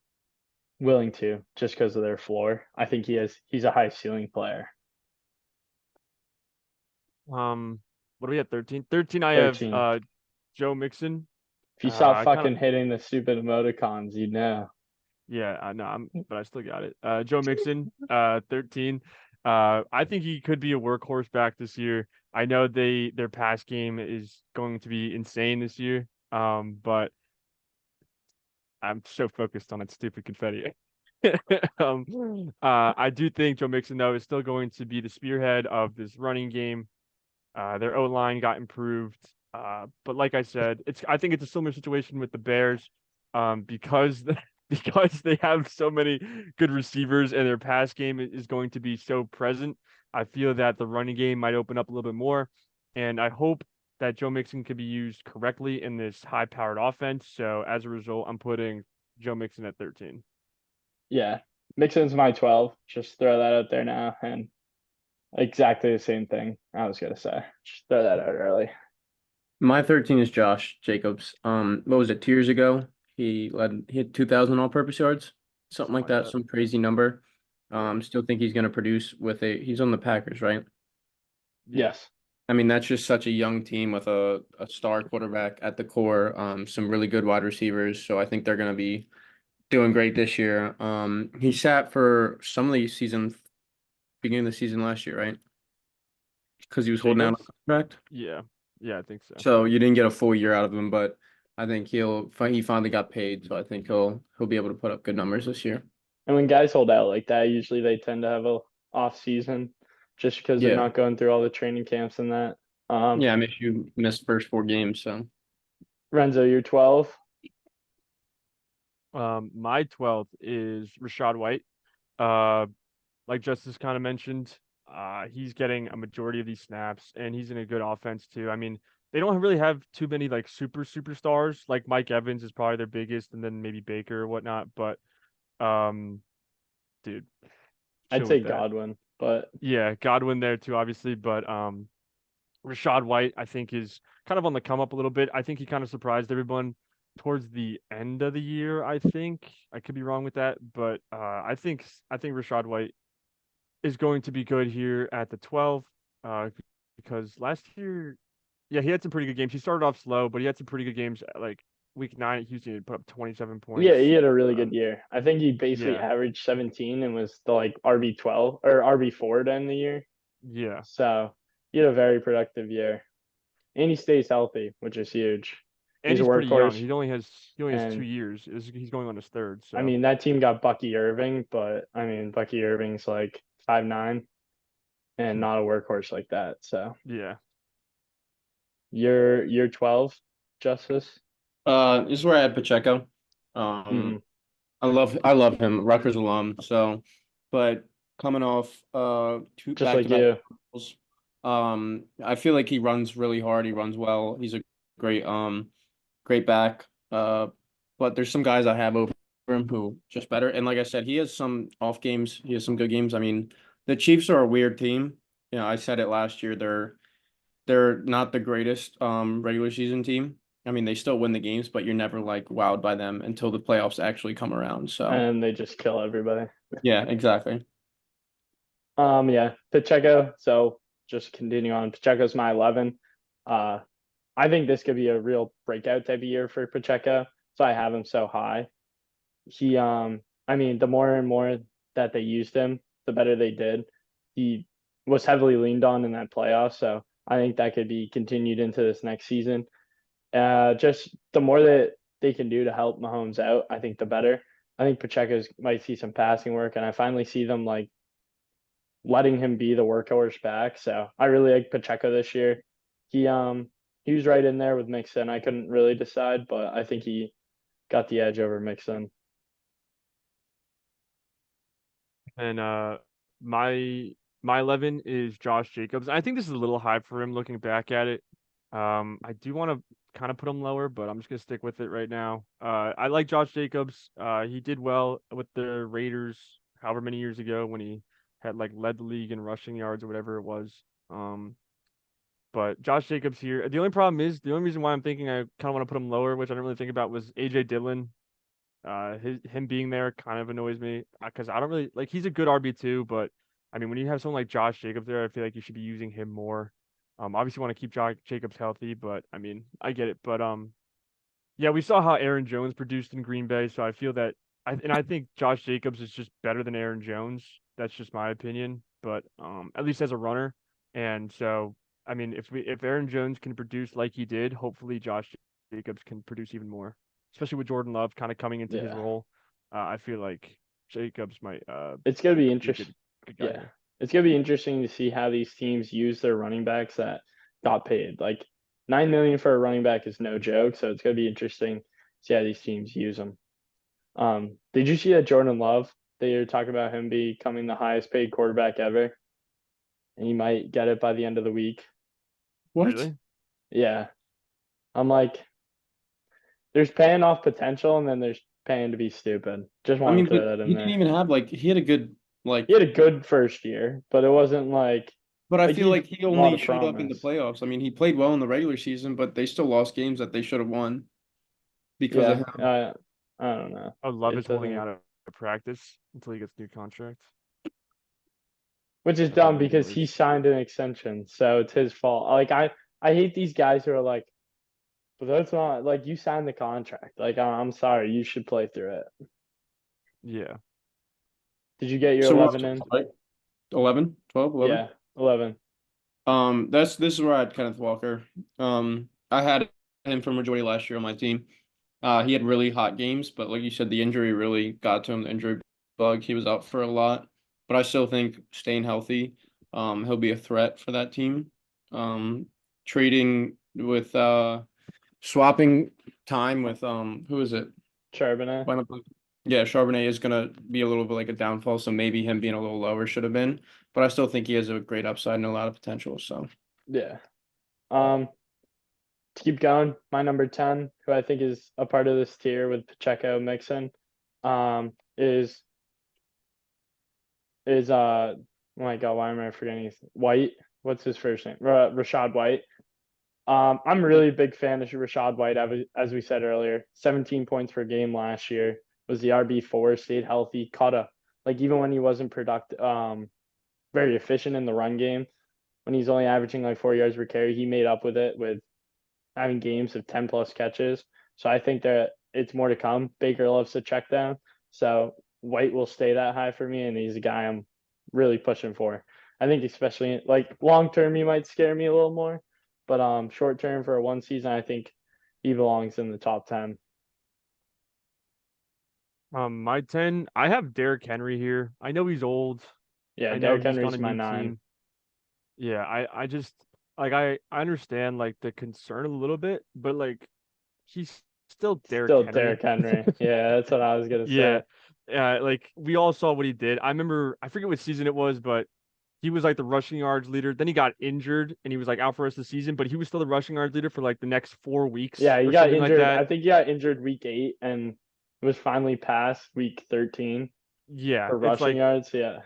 willing to just because of their floor. I think he's a high ceiling player. What do we have? 13? 13, I have 13. Joe Mixon. If you stop I kind of fucking hitting the stupid emoticons, you'd know. Yeah, I know, but I still got it. Joe Mixon, 13. I think he could be a workhorse back this year. I know their pass game is going to be insane this year. But I'm so focused on that stupid confetti. I do think Joe Mixon though is still going to be the spearhead of this running game. Their O line got improved. But like I said, I think it's a similar situation with the Bears, because because they have so many good receivers and their pass game is going to be so present. I feel that the running game might open up a little bit more, and I hope that Joe Mixon can be used correctly in this high-powered offense. So as a result, I'm putting Joe Mixon at 13. Yeah. Mixon's my 12. Just throw that out there now. And exactly the same thing I was gonna say. Just throw that out early. My 13 is Josh Jacobs. What was it, 2 years ago? He had 2,000 all-purpose yards, something like that, some crazy number. Yeah. Still think he's going to produce he's on the Packers, right? Yeah. Yes. I mean, that's just such a young team with a star quarterback at the core, some really good wide receivers. So I think they're going to be doing great this year. He sat for some of the beginning of the season last year, right? Because he was holding out on Jacobs? a contract. Yeah. Yeah, I think so. So you didn't get a full year out of him, but I think he finally got paid, so I think he'll be able to put up good numbers this year. And when guys hold out like that, usually they tend to have a off season just because they're Yeah. not going through all the training camps and that. Yeah, I mean, you missed first 4 games, so Renzo, you're 12. My 12th is Rashad White. Uh, like Justice kind of mentioned, he's getting a majority of these snaps, and he's in a good offense too. I mean, they don't really have too many like superstars. Like Mike Evans is probably their biggest, and then maybe Baker or whatnot. But dude, I'd chill say with that. Godwin, but Yeah, Godwin there too, obviously, but Rashad White, I think, is kind of on the come up a little bit. I think he kind of surprised everyone towards the end of the year. I think I could be wrong with that, but I think Rashad White is going to be good here at the 12, uh, because last year, yeah, he had some pretty good games. He started off slow, but he had some pretty good games. Like week 9 at Houston, he put up 27 yeah, he points. had a really Uh, good year. I think he basically yeah, averaged 17 and was the like RB12 or RB4 to end the year. yeah, So he had a very productive year. And he stays healthy, which is huge. and He's a he's pretty young. workhorse. He only has And 2 years. He's going on his third. I So mean, that team got Bucky Irving, but I mean, Bucky Irving's like 5'9", and not a workhorse like that. So Yeah. you're 12, Justice. This is where I had Pacheco. Hmm. I love him, Rutgers alum. So, but coming off two Just like back-to-back you. goals, I feel like he runs really hard. He runs well. He's a great great back. But there's some guys I have over him who just better. And like I said, he has some off games. He has some good games. I mean, the Chiefs are a weird team. You know, I said it last year. They're not the greatest regular season team. I mean, they still win the games, but you're never like wowed by them until the playoffs actually come around. So And they just kill everybody. yeah, exactly. Yeah, Pacheco. So just continue on. Pacheco's my 11. Uh, I think this could be a real breakout type of year for Pacheco. So I have him so high. He, I mean, the more and more that they used him, the better they did. He was heavily leaned on in that playoff. So I think that could be continued into this next season. Just the more that they can do to help Mahomes out, I think the better. I think Pacheco's might see some passing work, and I finally see them like letting him be the workhorse back. So I really like Pacheco this year. He was right in there with Mixon. I couldn't really decide, but I think he got the edge over Mixon. And my 11 is Josh Jacobs. I think this is a little high for him looking back at it. I do want to kind of put him lower, but I'm just gonna stick with it right now. I like Josh Jacobs. He did well with the Raiders however many years ago when he had like led the league in rushing yards or whatever it was. Um, but Josh Jacobs here. The only problem is the only reason why I'm thinking I kind of want to put him lower, which I didn't really think about, was AJ Dillon. Him being there kind of annoys me because I don't really like. He's a good RB2, but I mean, when you have someone like Josh Jacobs there, I feel like you should be using him more. Obviously want to keep Josh Jacobs healthy, but I mean, I get it. But yeah, we saw how Aaron Jones produced in Green Bay, so I feel that I think Josh Jacobs is just better than Aaron Jones. That's just my opinion, but at least as a runner. And so, I mean, if Aaron Jones can produce like he did, hopefully Josh Jacobs can produce even more, especially with Jordan Love kind of coming into his Yeah, role. I feel like Jacobs might it's gonna be be a interesting. good guy Yeah, here. it's gonna be interesting to see how these teams use their running backs that got paid. Like 9 million for a running back is no joke. So it's gonna be interesting to see how these teams use them. Did you see that Jordan Love? They are talking about him becoming the highest paid quarterback ever, and he might get it by the end of the week. What? Really? Yeah, I'm like, there's paying off potential, and then there's paying to be stupid. Just I want mean, to throw but that he in didn't there. even have like he had a good He like, had a good first year, but it wasn't but I like feel he's like he a lot only of showed up in the promise. playoffs. I mean, he played well in the regular season, but they still lost games that they should have won because of Yeah, him. I don't know. Oh, Love It is holding doesn't, out of practice until he gets a new contract. which is That probably dumb made because he noise. signed an extension, so it's his fault. Like I hate these guys who are like, but that's not like you signed the contract. Like I'm sorry, you should play through it. Yeah. Did you get your So we're 11 up to in? like 11, 12, 11. Yeah, 11. This is where I had Kenneth Walker. I had him for majority last year on my team. He had really hot games, but like you said, the injury really got to him, the injury bug. He was out for a lot, but I still think staying healthy, he'll be a threat for that team. Trading with swapping time with who is it? Charbonnet. Why not- Yeah, Charbonnet is gonna be a little bit like a downfall, so maybe him being a little lower should have been, but I still think he has a great upside and a lot of potential. So Yeah. Um, to keep going, my number 10, who I think is a part of this tier with Pacheco Mixon, is oh my God, why am I forgetting White? What's his first name? Rashad White. I'm really a big fan of Rashad White, as we said earlier. 17 points per game last year, was the RB4, stayed healthy, caught a like even when he wasn't productive, very efficient in the run game. When he's only averaging like 4 yards per carry, he made up with it with having games of 10 plus catches. So I think that it's more to come. Baker loves to check down. So White will stay that high for me, and he's a guy I'm really pushing for. I think especially like long term he might scare me a little more. But short term for a one season, I think he belongs in the top 10. My 10, I have Derrick Henry here. I know he's old. Yeah, I know Derrick he's on Henry's a my new 9. team. Yeah, I just like I understand like the concern a little bit, but like he's still Derrick Still Henry. Derrick Henry. Yeah, that's what I was gonna Yeah. say. Yeah, like we all saw what he did. I remember I forget what season it was, but he was like the rushing yards leader. Then he got injured and he was like out for the rest of the season, but he was still the rushing yards leader for like the next 4 weeks Yeah, he or got something like injured. that. I think he got injured week 8 and was finally past week 13 Yeah, for rushing yards. Yeah.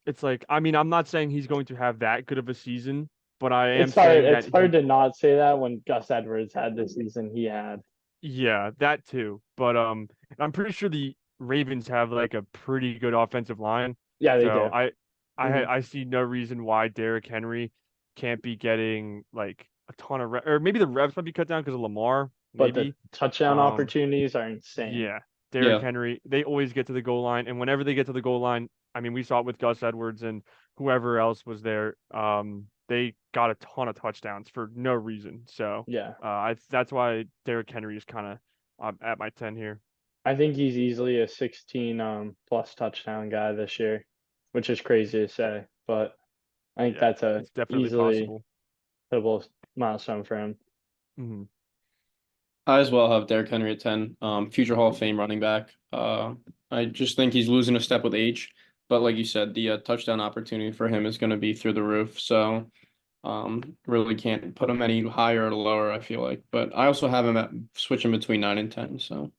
it's like I mean, I'm not saying he's going to have that good of a season, but I am It's hard saying it's that hard to not say that when Gus Edwards had the season he had. yeah, that too. But I'm pretty sure the Ravens have like a pretty good offensive line. Yeah, they So do. I Mhm. I see no reason why Derrick Henry can't be getting like a ton of or maybe the reps might be cut down because of Lamar, But the maybe. touchdown Um opportunities are insane. yeah, Derrick Yeah. Henry, they always get to the goal line and whenever they get to the goal line, I mean we saw it with Gus Edwards and whoever else was there. They got a ton of touchdowns for no reason. So Yeah. that's why Derrick Henry is kind of at my 10 here. I think he's easily a 16 plus touchdown guy this year, which is crazy to say, but I think Yeah, that's a it's definitely easily possible. hittable milestone for him. Hmm. I as well have Derrick Henry at 10. Future Hall of Fame running back. I just think he's losing a step with age. But like you said, the touchdown opportunity for him is going to be through the roof. So really can't put him any higher or lower, I feel like. But I also have him at switching between 9 and 10. So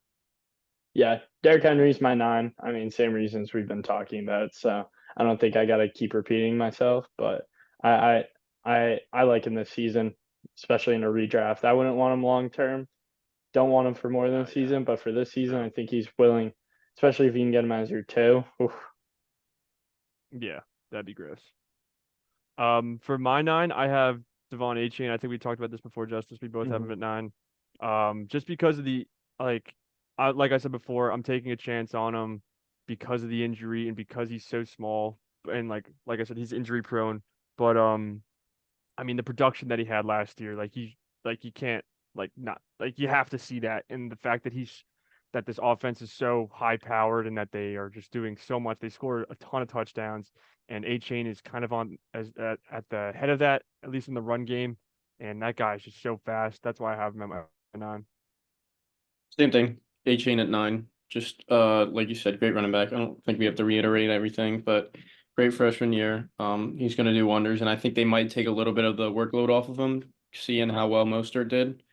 Yeah, Derrick Henry's my 9. I mean, same reasons we've been talking about. So I don't think I got to keep repeating myself, but I I like him this season, especially in a redraft. I wouldn't want him long term. Don't want him for more than a Yeah, season, but for this season, I think he's willing, especially if you can get him as your 2. Oof. yeah, that'd be gross. For my 9, I have Devon Achane. I think we talked about this before, Justice. We both have Mhm. him at 9. Just because of the like, like I said before, I'm taking a chance on him because of the injury and because he's so small and like I said, he's injury prone. But I mean, the production that he had last year, like you can't like not like you have to see that, and the fact that that this offense is so high powered and that they are just doing so much. They score a ton of touchdowns, and A Chain is kind of on as at the head of that, at least in the run game, and that guy is just so fast. That's why I have him at my 9. same thing. A Chain at 9. Just like you said, great running back. I don't think we have to reiterate everything, but great freshman year. He's going to do wonders, and I think they might take a little bit of the workload off of him, seeing how well Mostert did.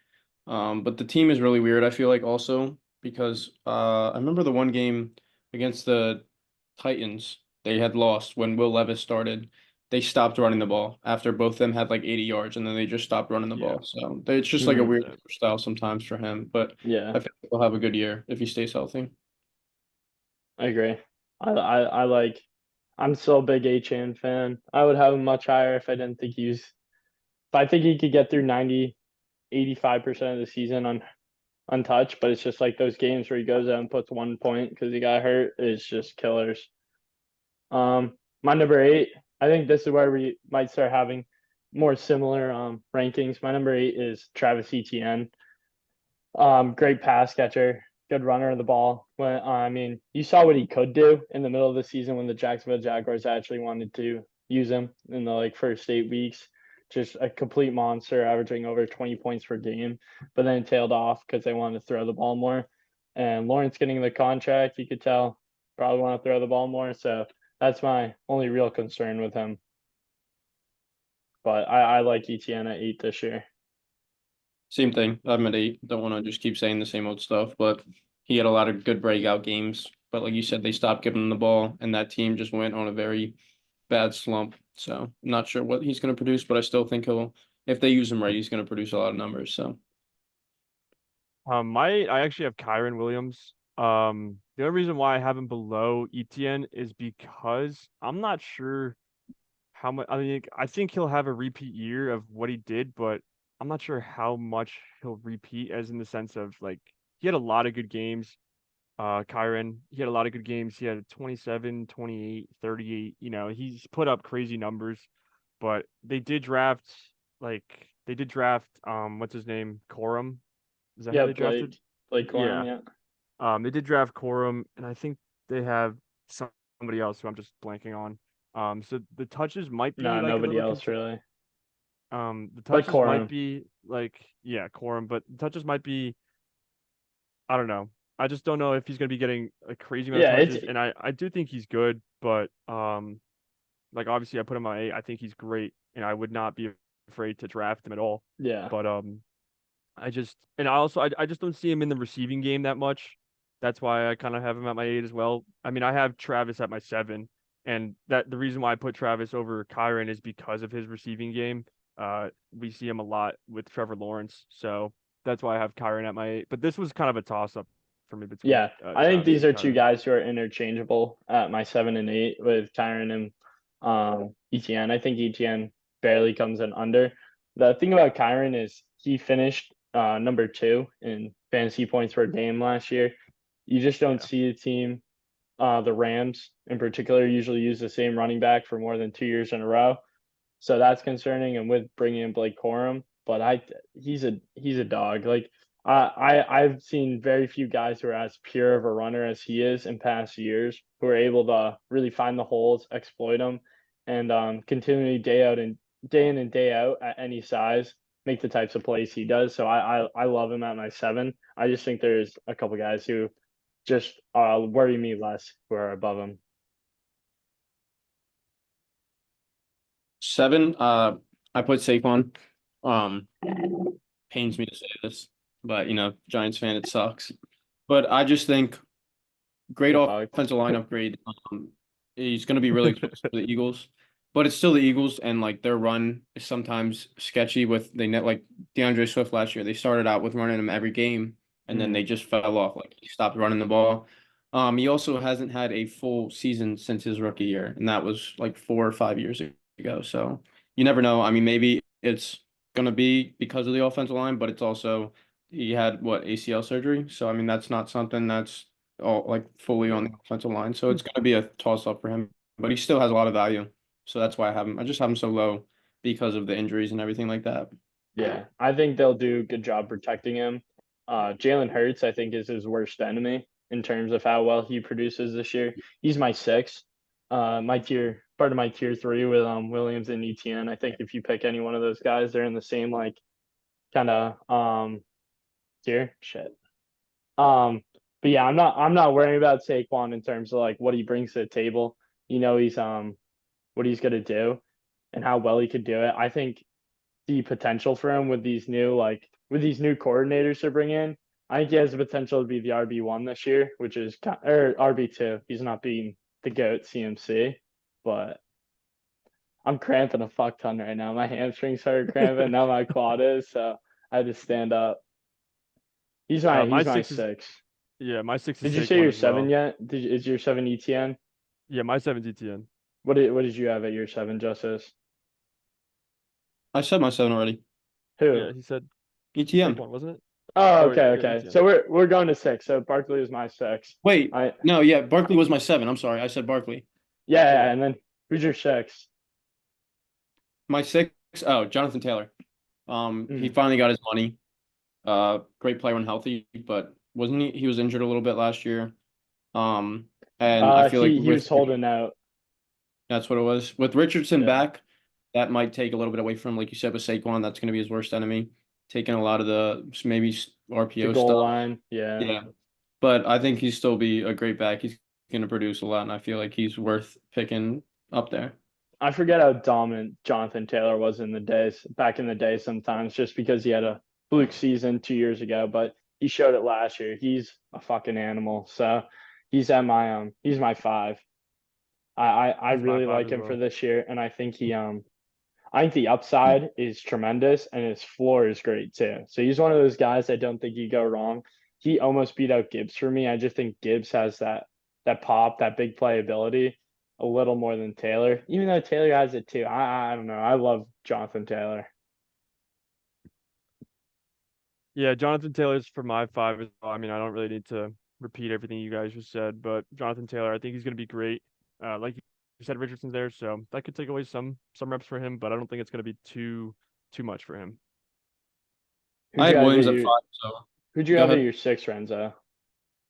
But the team is really weird, I feel like also because I remember the one game against the Titans they had lost when Will Levis started. They stopped running the ball after both of them had like 80 yards, and then they just stopped running the Yeah. ball. So it's just like a Mhm. weird style sometimes for him. But Yeah, I think he'll have a good year if he stays healthy. I agree. I like. I'm still a big H-An fan. I would have him much higher if I didn't think he's. If I think he could get through 90, 85% of the season untouched, but it's just like those games where he goes out and puts 1 point because he got hurt is just killers. My number 8, I think this is where we might start having more similar rankings. My number 8 is Travis Etienne. Great pass catcher, good runner of the ball. When I mean, you saw what he could do in the middle of the season when the Jacksonville Jaguars actually wanted to use him in the first 8 weeks. Just a complete monster, averaging over 20 points per game, but then tailed off because they wanted to throw the ball more. And Lawrence getting the contract, you could tell probably want to throw the ball more. So that's my only real concern with him. But I like ETN at 8 this year. Same thing. I'm at 8. Don't want to just keep saying the same old stuff, but he had a lot of good breakout games. But like you said, they stopped giving him the ball, and that team just went on a very bad slump. So I'm not sure what he's going to produce, but I still think if they use him right, he's going to produce a lot of numbers. So I actually have Kyron Williams. The only reason why I have him below ETN is because I'm not sure how much. I mean, I think he'll have a repeat year of what he did, but I'm not sure how much he'll repeat, as in the sense of like he had a lot of good games. Kyron, he had a lot of good games. He had 27, 28, 38. You know, he's put up crazy numbers, but they did draft what's his name? Corum. Is that who Yeah, they drafted? Blake Corum, Yeah. yeah. They did draft Corum, and I think they have somebody else who I'm just blanking on. So the touches might be No, like a nobody little else really. the But touches might Corum. be like yeah, Quorum, but the touches might be I don't know. I just don't know if he's gonna be getting a crazy amount of Yeah, it's touches, and I do think he's good, but like obviously I put him on 8. I think he's great, and I would not be afraid to draft him at all. yeah. But I just don't see him in the receiving game that much. That's why I kind of have him at my 8 as well. I mean, I have Travis at my 7, and that the reason why I put Travis over Kyron is because of his receiving game. We see him a lot with Trevor Lawrence, so that's why I have Kyron at my 8. But this was kind of a toss up for me between Yeah, I think Travis these and are two Kyron. guys who are interchangeable at my 7 and 8 with Kyron and ETN. I think ETN barely comes in under. The thing about Kyron is he finished number 2 in fantasy points per game last year. You just don't Yeah. see a team, the Rams in particular, usually use the same running back for more than 2 years in a row. So that's concerning. And with bringing in Blake Corum, but he's a dog. Like I've seen very few guys who are as pure of a runner as he is in past years, who are able to really find the holes, exploit them, and continually day in and day out at any size make the types of plays he does. So I love him at my 7. I just think there's a couple guys who just worry me less who are above him. 7, I put Saquon. Um, Pains me to say this, but Giants fan, it sucks. But I just think great Get fucked. offensive line upgrade. He's going to be really expensive for the Eagles, but it's still the Eagles, and like their run is sometimes sketchy. With they net like DeAndre Swift last year, they started out with running him every game, and then they just fell off. Like he stopped running the ball. He also hasn't had a full season since his rookie year, and that was like 4 or 5 years ago. So you never know. I mean, maybe it's gonna be because of the offensive line, but it's also he had what ACL surgery. So I mean, that's not something that's all like fully on the offensive line. So it's gonna be a toss up for him, but he still has a lot of value. So that's why I have him. I just have him so low because of the injuries and everything like that. Yeah, I think they'll do a good job protecting him. Jalen Hurts, I think, is his worst enemy in terms of how well he produces this year. He's my 6. Part of my tier 3 with Williams and ETN. I think if you pick any one of those guys, they're in the same like kind of tier. Shit. Um, but yeah, I'm not worrying about Saquon in terms of like what he brings to the table. He's what he's gonna do and how well he could do it. I think the potential for him with these new coordinators to bring in. I think he has the potential to be the RB1 this year, which is or RB2. He's not being the GOAT CMC, but I'm cramping a fuck ton right now. My hamstrings started cramping. Now my quad is, so I had to stand up. He's my My he's my 6 is 6. yeah, my 6 is Did you say Saquon your as 7 well. yet? Is your 7 ETN? Yeah, my 7's ETN. What did you have at your 7, Justice? I said my 7 already. Who? Yeah, he said ETM. Saquon, wasn't it? Oh, Or okay, yeah, okay. ETN. So we're going to 6. So Barkley is my 6. Wait, I no, yeah, Barkley was my 7. I'm sorry, I said Barkley. Yeah, Yeah. and then who's your 6? My 6, oh, Jonathan Taylor. He Mm. finally got his money. Great player when healthy, but wasn't he? He was injured a little bit last year. Um, and I feel like He was with holding out. that's what it was. With Richardson Yeah, back, that might take a little bit away from, like you said, with Saquon. That's going to be his worst enemy, taking a lot of the maybe the RPO goal stuff. line. Yeah, Yeah, but I think he's still be a great back. He's going to produce a lot, and I feel like he's worth picking up there. I forget how dominant Jonathan Taylor was back in the day. Sometimes just because he had a fluke season 2 years ago, but he showed it last year. He's a fucking animal. So he's my 5. I He's my really 5 like as him for well. this year, and I think the upside is tremendous and his floor is great too. So he's one of those guys I don't think you go wrong. He almost beat out Gibbs for me. I just think Gibbs has that pop, that big playability a little more than Taylor, even though Taylor has it too. I don't know. I love Jonathan Taylor. Yeah, Jonathan Taylor's for my 5 as well. I mean, I don't really need to repeat everything you guys just said, but Jonathan Taylor, I think he's going to be great. Like you said, Richardson's there, so that could take away some reps for him, but I don't think it's going to be too much for him. Who'd I you had have at Williams at your 5, so Who'd you go have at ahead. your 6, Renzo?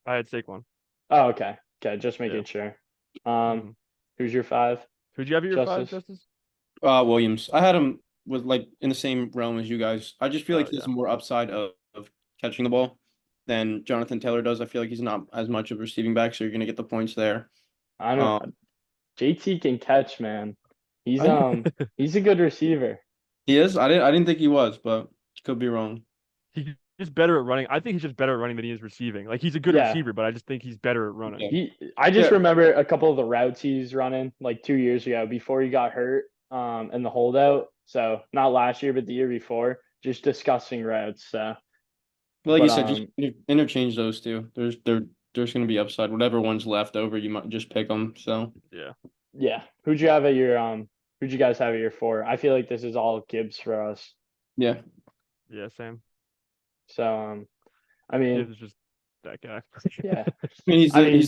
I had Saquon. Oh, okay. Okay, just Yeah. making sure. Um, hmm who's your 5? Who'd you have at your 5, Justice. Justice? Williams. I had him with like in the same realm as you guys. I just feel like Oh he yeah. has more upside of catching the ball than Jonathan Taylor does. I feel like he's not as much of a receiving back, so you're gonna get the points there. I don't. Um, JT can catch, man. He's I, he's a good receiver. he is. I didn't think he was, but could be wrong. He's just better at running. I think he's just better at running than he is receiving. Like he's a good Yeah. receiver, but I just think he's better at running. Yeah. I just Yeah. remember a couple of the routes he's running like 2 years ago before he got hurt, and the holdout. So not last year, but the year before. Just disgusting routes. So, But like but you said, just interchange those two. There's gonna be upside. Whatever one's left over, you might just pick them. So Yeah. yeah. Who'd you have at your Who'd you guys have at your 4? I feel like this is all Gibbs for us. yeah. Yeah, same. So I mean, Gibbs is just that guy. yeah. I mean, I mean,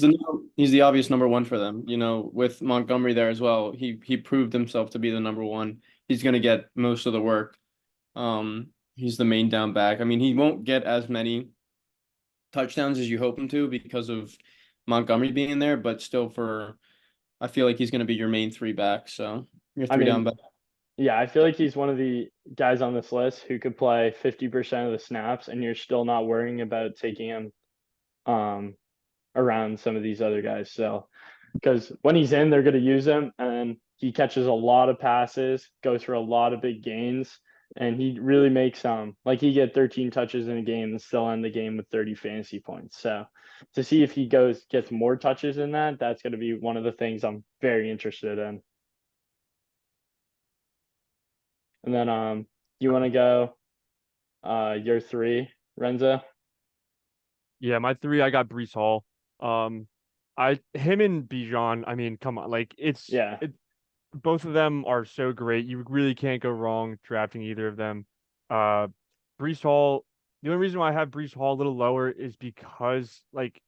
he's the obvious number one for them. You know, with Montgomery there as well, he proved himself to be the number one. He's gonna get most of the work. He's the main down back. I mean, he won't get as many touchdowns as you hope him to because of Montgomery being there, but still I feel like he's gonna be your main three back. So your I three down mean, back. yeah, I feel like he's one of the guys on this list who could play 50% of the snaps, and you're still not worrying about taking him um around some of these other guys. So, because when he's in, they're going to use him, and he catches a lot of passes, goes for a lot of big gains, and he really makes like he get 13 touches in a game and still end the game with 30 fantasy points. So, to see if he gets more touches in that, that's going to be one of the things I'm very interested in. And then you want to go your 3, Renzo? Yeah, my 3, I got Brees Hall. Him and Bijan, I mean, come on, like Yeah. both of them are so great. You really can't go wrong drafting either of them. Uh, Brees Hall, the only reason why I have Brees Hall a little lower is because like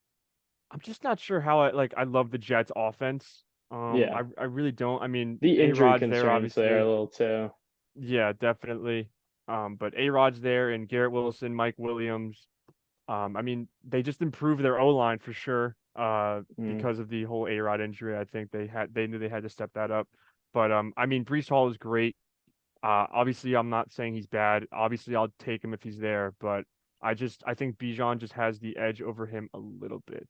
I'm just not sure how I love the Jets offense. Yeah. I really don't. I mean, The injury A-Rod's there concerns there a obviously. little too. Yeah, definitely. But A-Rod's there and Garrett Wilson, Mike Williams. I mean, they just improved their O-line for sure. Mm. Because of the whole A-Rod injury, I think they knew they had to step that up. But I mean, Brees Hall is great. Obviously, I'm not saying he's bad. Obviously, I'll take him if he's there. But I think Bijan just has the edge over him a little bit.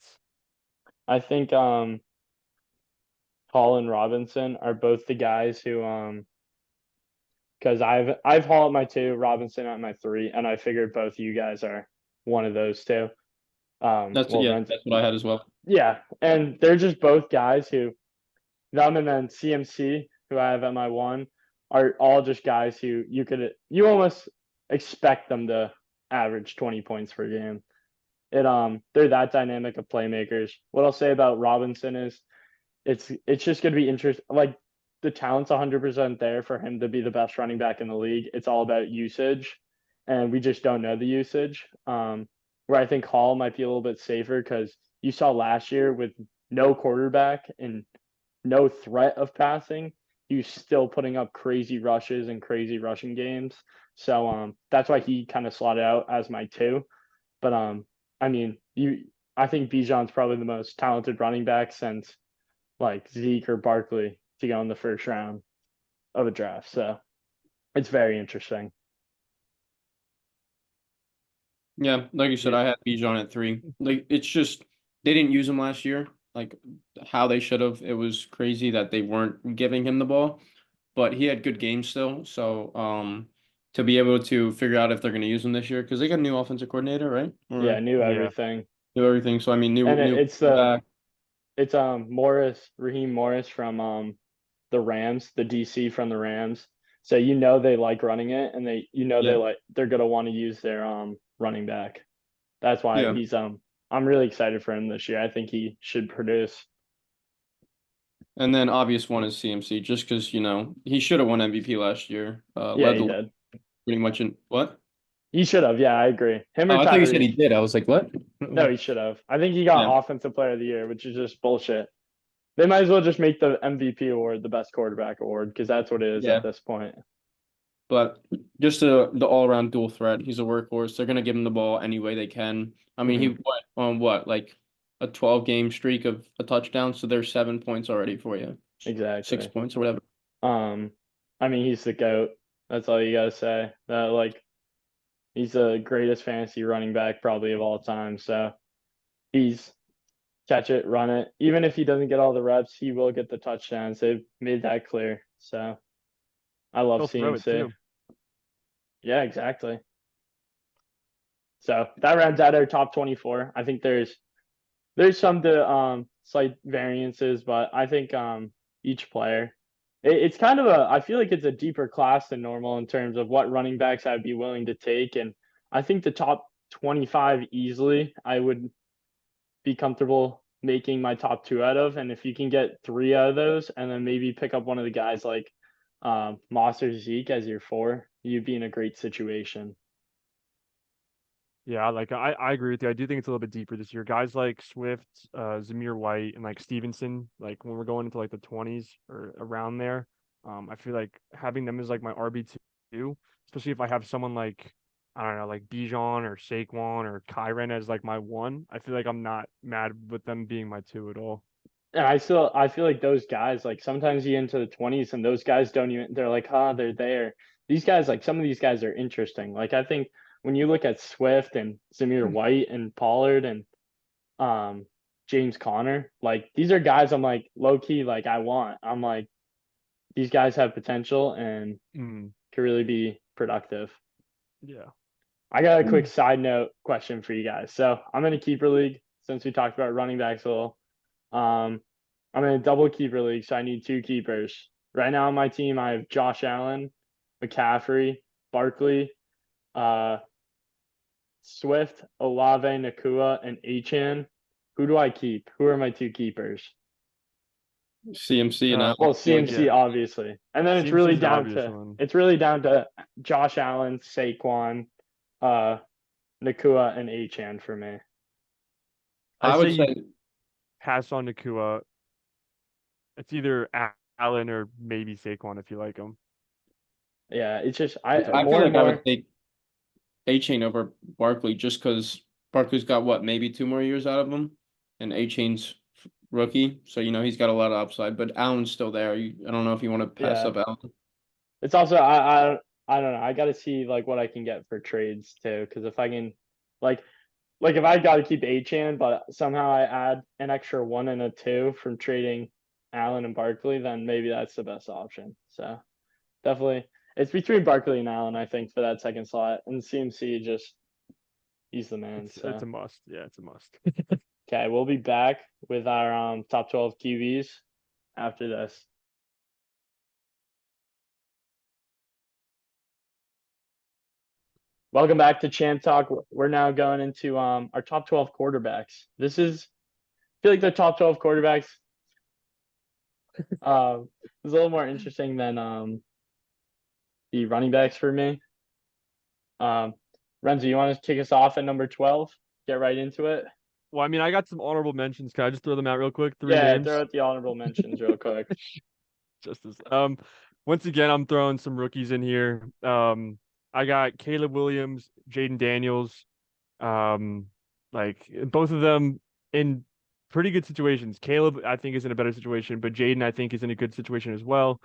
I think Hall and Robinson are both the guys who because I've Hall at my 2, Robinson at my 3, and I figured both of you guys are one of those two. Well, That's what I had as well. yeah, and they're just both guys who them and then CMC who I have at my 1 are all just guys who you almost expect them to average 20 points per game. They're that dynamic of playmakers. What I'll say about Robinson is it's just going to be interesting. Like the talent's 100% there for him to be the best running back in the league. It's all about usage, and we just don't know the usage. Where I think Hall might be a little bit safer because you saw last year with no quarterback and no threat of passing, he was still putting up crazy rushes and crazy rushing games. So that's why he kind of slotted out as my 2. But I mean, I think Bijan's probably the most talented running back since like Zeke or Barkley to go in the first round of a draft. So it's very interesting. Yeah, like you said, Yeah, I had Bijan at 3. Like it's just they didn't use him last year, like how they should have. It was crazy that they weren't giving him the ball, but he had good games still. So to be able to figure out if they're going to use him this year because they got a new offensive coordinator, right? Yeah, Or knew yeah. everything. new everything. So I mean, And new back. it's Raheem Morris from the Rams, the DC from the Rams. So they like running it, and Yeah, they're gonna want to use their running back. That's why yeah. I'm really excited for him this year. I think he should produce. And then obvious one is CMC, just because he should have won MVP last year. Yeah, Led he the did. pretty much in what? He should have. Yeah, I agree. Him Oh, or I thought you said he Tyree. did. I was like, what? No, he should have. I think he got Yeah, Offensive Player of the Year, which is just bullshit. They might as well just make the MVP award the best quarterback award because that's what it is yeah. at this point. But just the all around dual threat. He's a workhorse. They're gonna give him the ball any way they can. I mean, he Mhm. went on what like a 12 game streak of a touchdown, so there's 7 points already for you. 6 exactly. points or whatever. I mean, he's the GOAT. That's all you gotta say. That like he's the greatest fantasy running back probably of all time. So he's catch it, run it. Even if he doesn't get all the reps, he will get the touchdowns. They've made that clear. So I love He'll throw it CMC. too. Yeah, exactly. So that rounds out our top 24. I think there's some slight variances, but I think each player it's kind of I feel like it's a deeper class than normal in terms of what running backs I'd be willing to take. And I think the top 25 easily I would be comfortable making my top two out of. And if you can get three out of those and then maybe pick up one of the guys like Moss or Zeke as your four, you'd be in a great situation. Yeah, like I agree with you. I do think it's a little bit deeper this year. Guys like Swift, Zamir White, and like Stevenson, like when we're going into like the 20s or around there, I feel like having them as like my RB2, especially if I have someone like I don't know, like Bijan or Saquon or Kyren as like my one, I feel like I'm not mad with them being my two at all. And I feel like those guys, like sometimes you get into the 20s and those guys don't even they're like, they're there. These guys, like some of these guys are interesting. Like I think when you look at Swift and Zamir White and Pollard and um James Conner, like these are guys I'm like low key, like I want. I'm like, these guys have potential and Mm, could really be productive. yeah. I got a quick side note question for you guys. So I'm in a keeper league since we talked about running backs a little. Um, I'm in a double keeper league, so I need two keepers. Right now on my team, I have Josh Allen, McCaffrey, Barkley, uh, Swift, Olave, Nakua, and Achan. Who do I keep? Who are my two keepers? CMC and Allen. Well, I feel like CMC Yeah. obviously, and then CMC is the obvious one. it's really down to Josh Allen, Saquon, uh, Nakua, and Achan for me. I I say would you say pass on Nakua. It's either Allen or maybe Saquon if you like him. Yeah, it's just I more feel and like I would more. take A-Chain over Barkley just because Barkley's got what, maybe 2 more years out of him, and A-Chain's rookie, so he's got a lot of upside. But Allen's still there. I don't know if you want to pass Yeah, up Allen. it's also I don't know. I got to see like what I can get for trades too, because if I can, like if I got to keep Achan, but somehow I add an extra one and a two from trading Allen and Barkley, then maybe that's the best option. So definitely, it's between Barkley and Allen, I think, for that second slot, and CMC just he's the man. It's So a must. Yeah, it's a must. okay, we'll be back with our top 12 QBs after this. Welcome back to Champ Talk. We're now going into our top 12 quarterbacks. I feel like the top 12 quarterbacks is a little more interesting than the running backs for me. Renzo, you want to kick us off at number 12? Get right into it. Well, I mean, I got some honorable mentions. Can I just throw them out real quick? Three Yeah, names. throw out the honorable mentions real quick. Justice. Once again, I'm throwing some rookies in here. I got Caleb Williams, Jaden Daniels. Um, like both of them in pretty good situations. Caleb, I think, is in a better situation, but Jaden, I think, is in a good situation as well.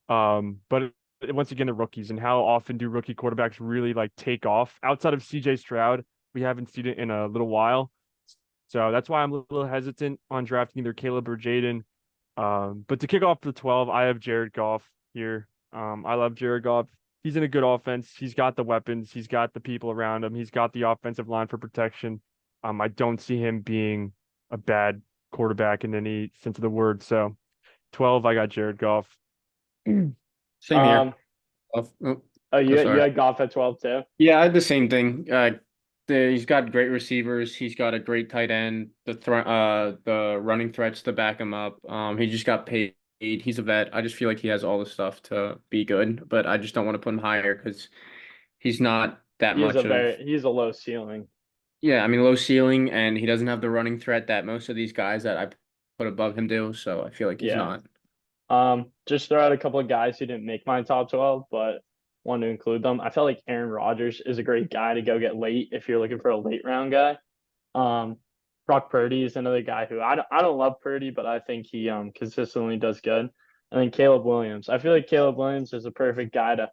But once again, the rookies and how often do rookie quarterbacks really like take off? Outside of CJ Stroud, we haven't seen it in a little while. So that's why I'm a little hesitant on drafting either Caleb or Jaden. But to kick off the 12, I have Jared Goff here. I love Jared Goff. He's in a good offense. He's got the weapons. He's got the people around him. He's got the offensive line for protection. I don't see him being a bad quarterback in any sense of the word. So 12, I got Jared Goff. Same here. Um, Oh, you sorry. had Goff at 12 too. Yeah, I had the same thing. He's got great receivers. He's got a great tight end. The running threats to back him up. He just got paid. He's a vet. I just feel like he has all the stuff to be good, but I just don't want to put him higher because he's not that much of. He's a low ceiling. Yeah, I mean low ceiling, and he doesn't have the running threat that most of these guys that I put above him do. So I feel like he's Yeah. not. Just throw out a couple of guys who didn't make my top 12, but wanted to include them. I felt like Aaron Rodgers is a great guy to go get late if you're looking for a late round guy. Um, Brock Purdy is another guy who I don't love Purdy, but I think he consistently does good. and then Caleb Williams. I feel like Caleb Williams is a perfect guy to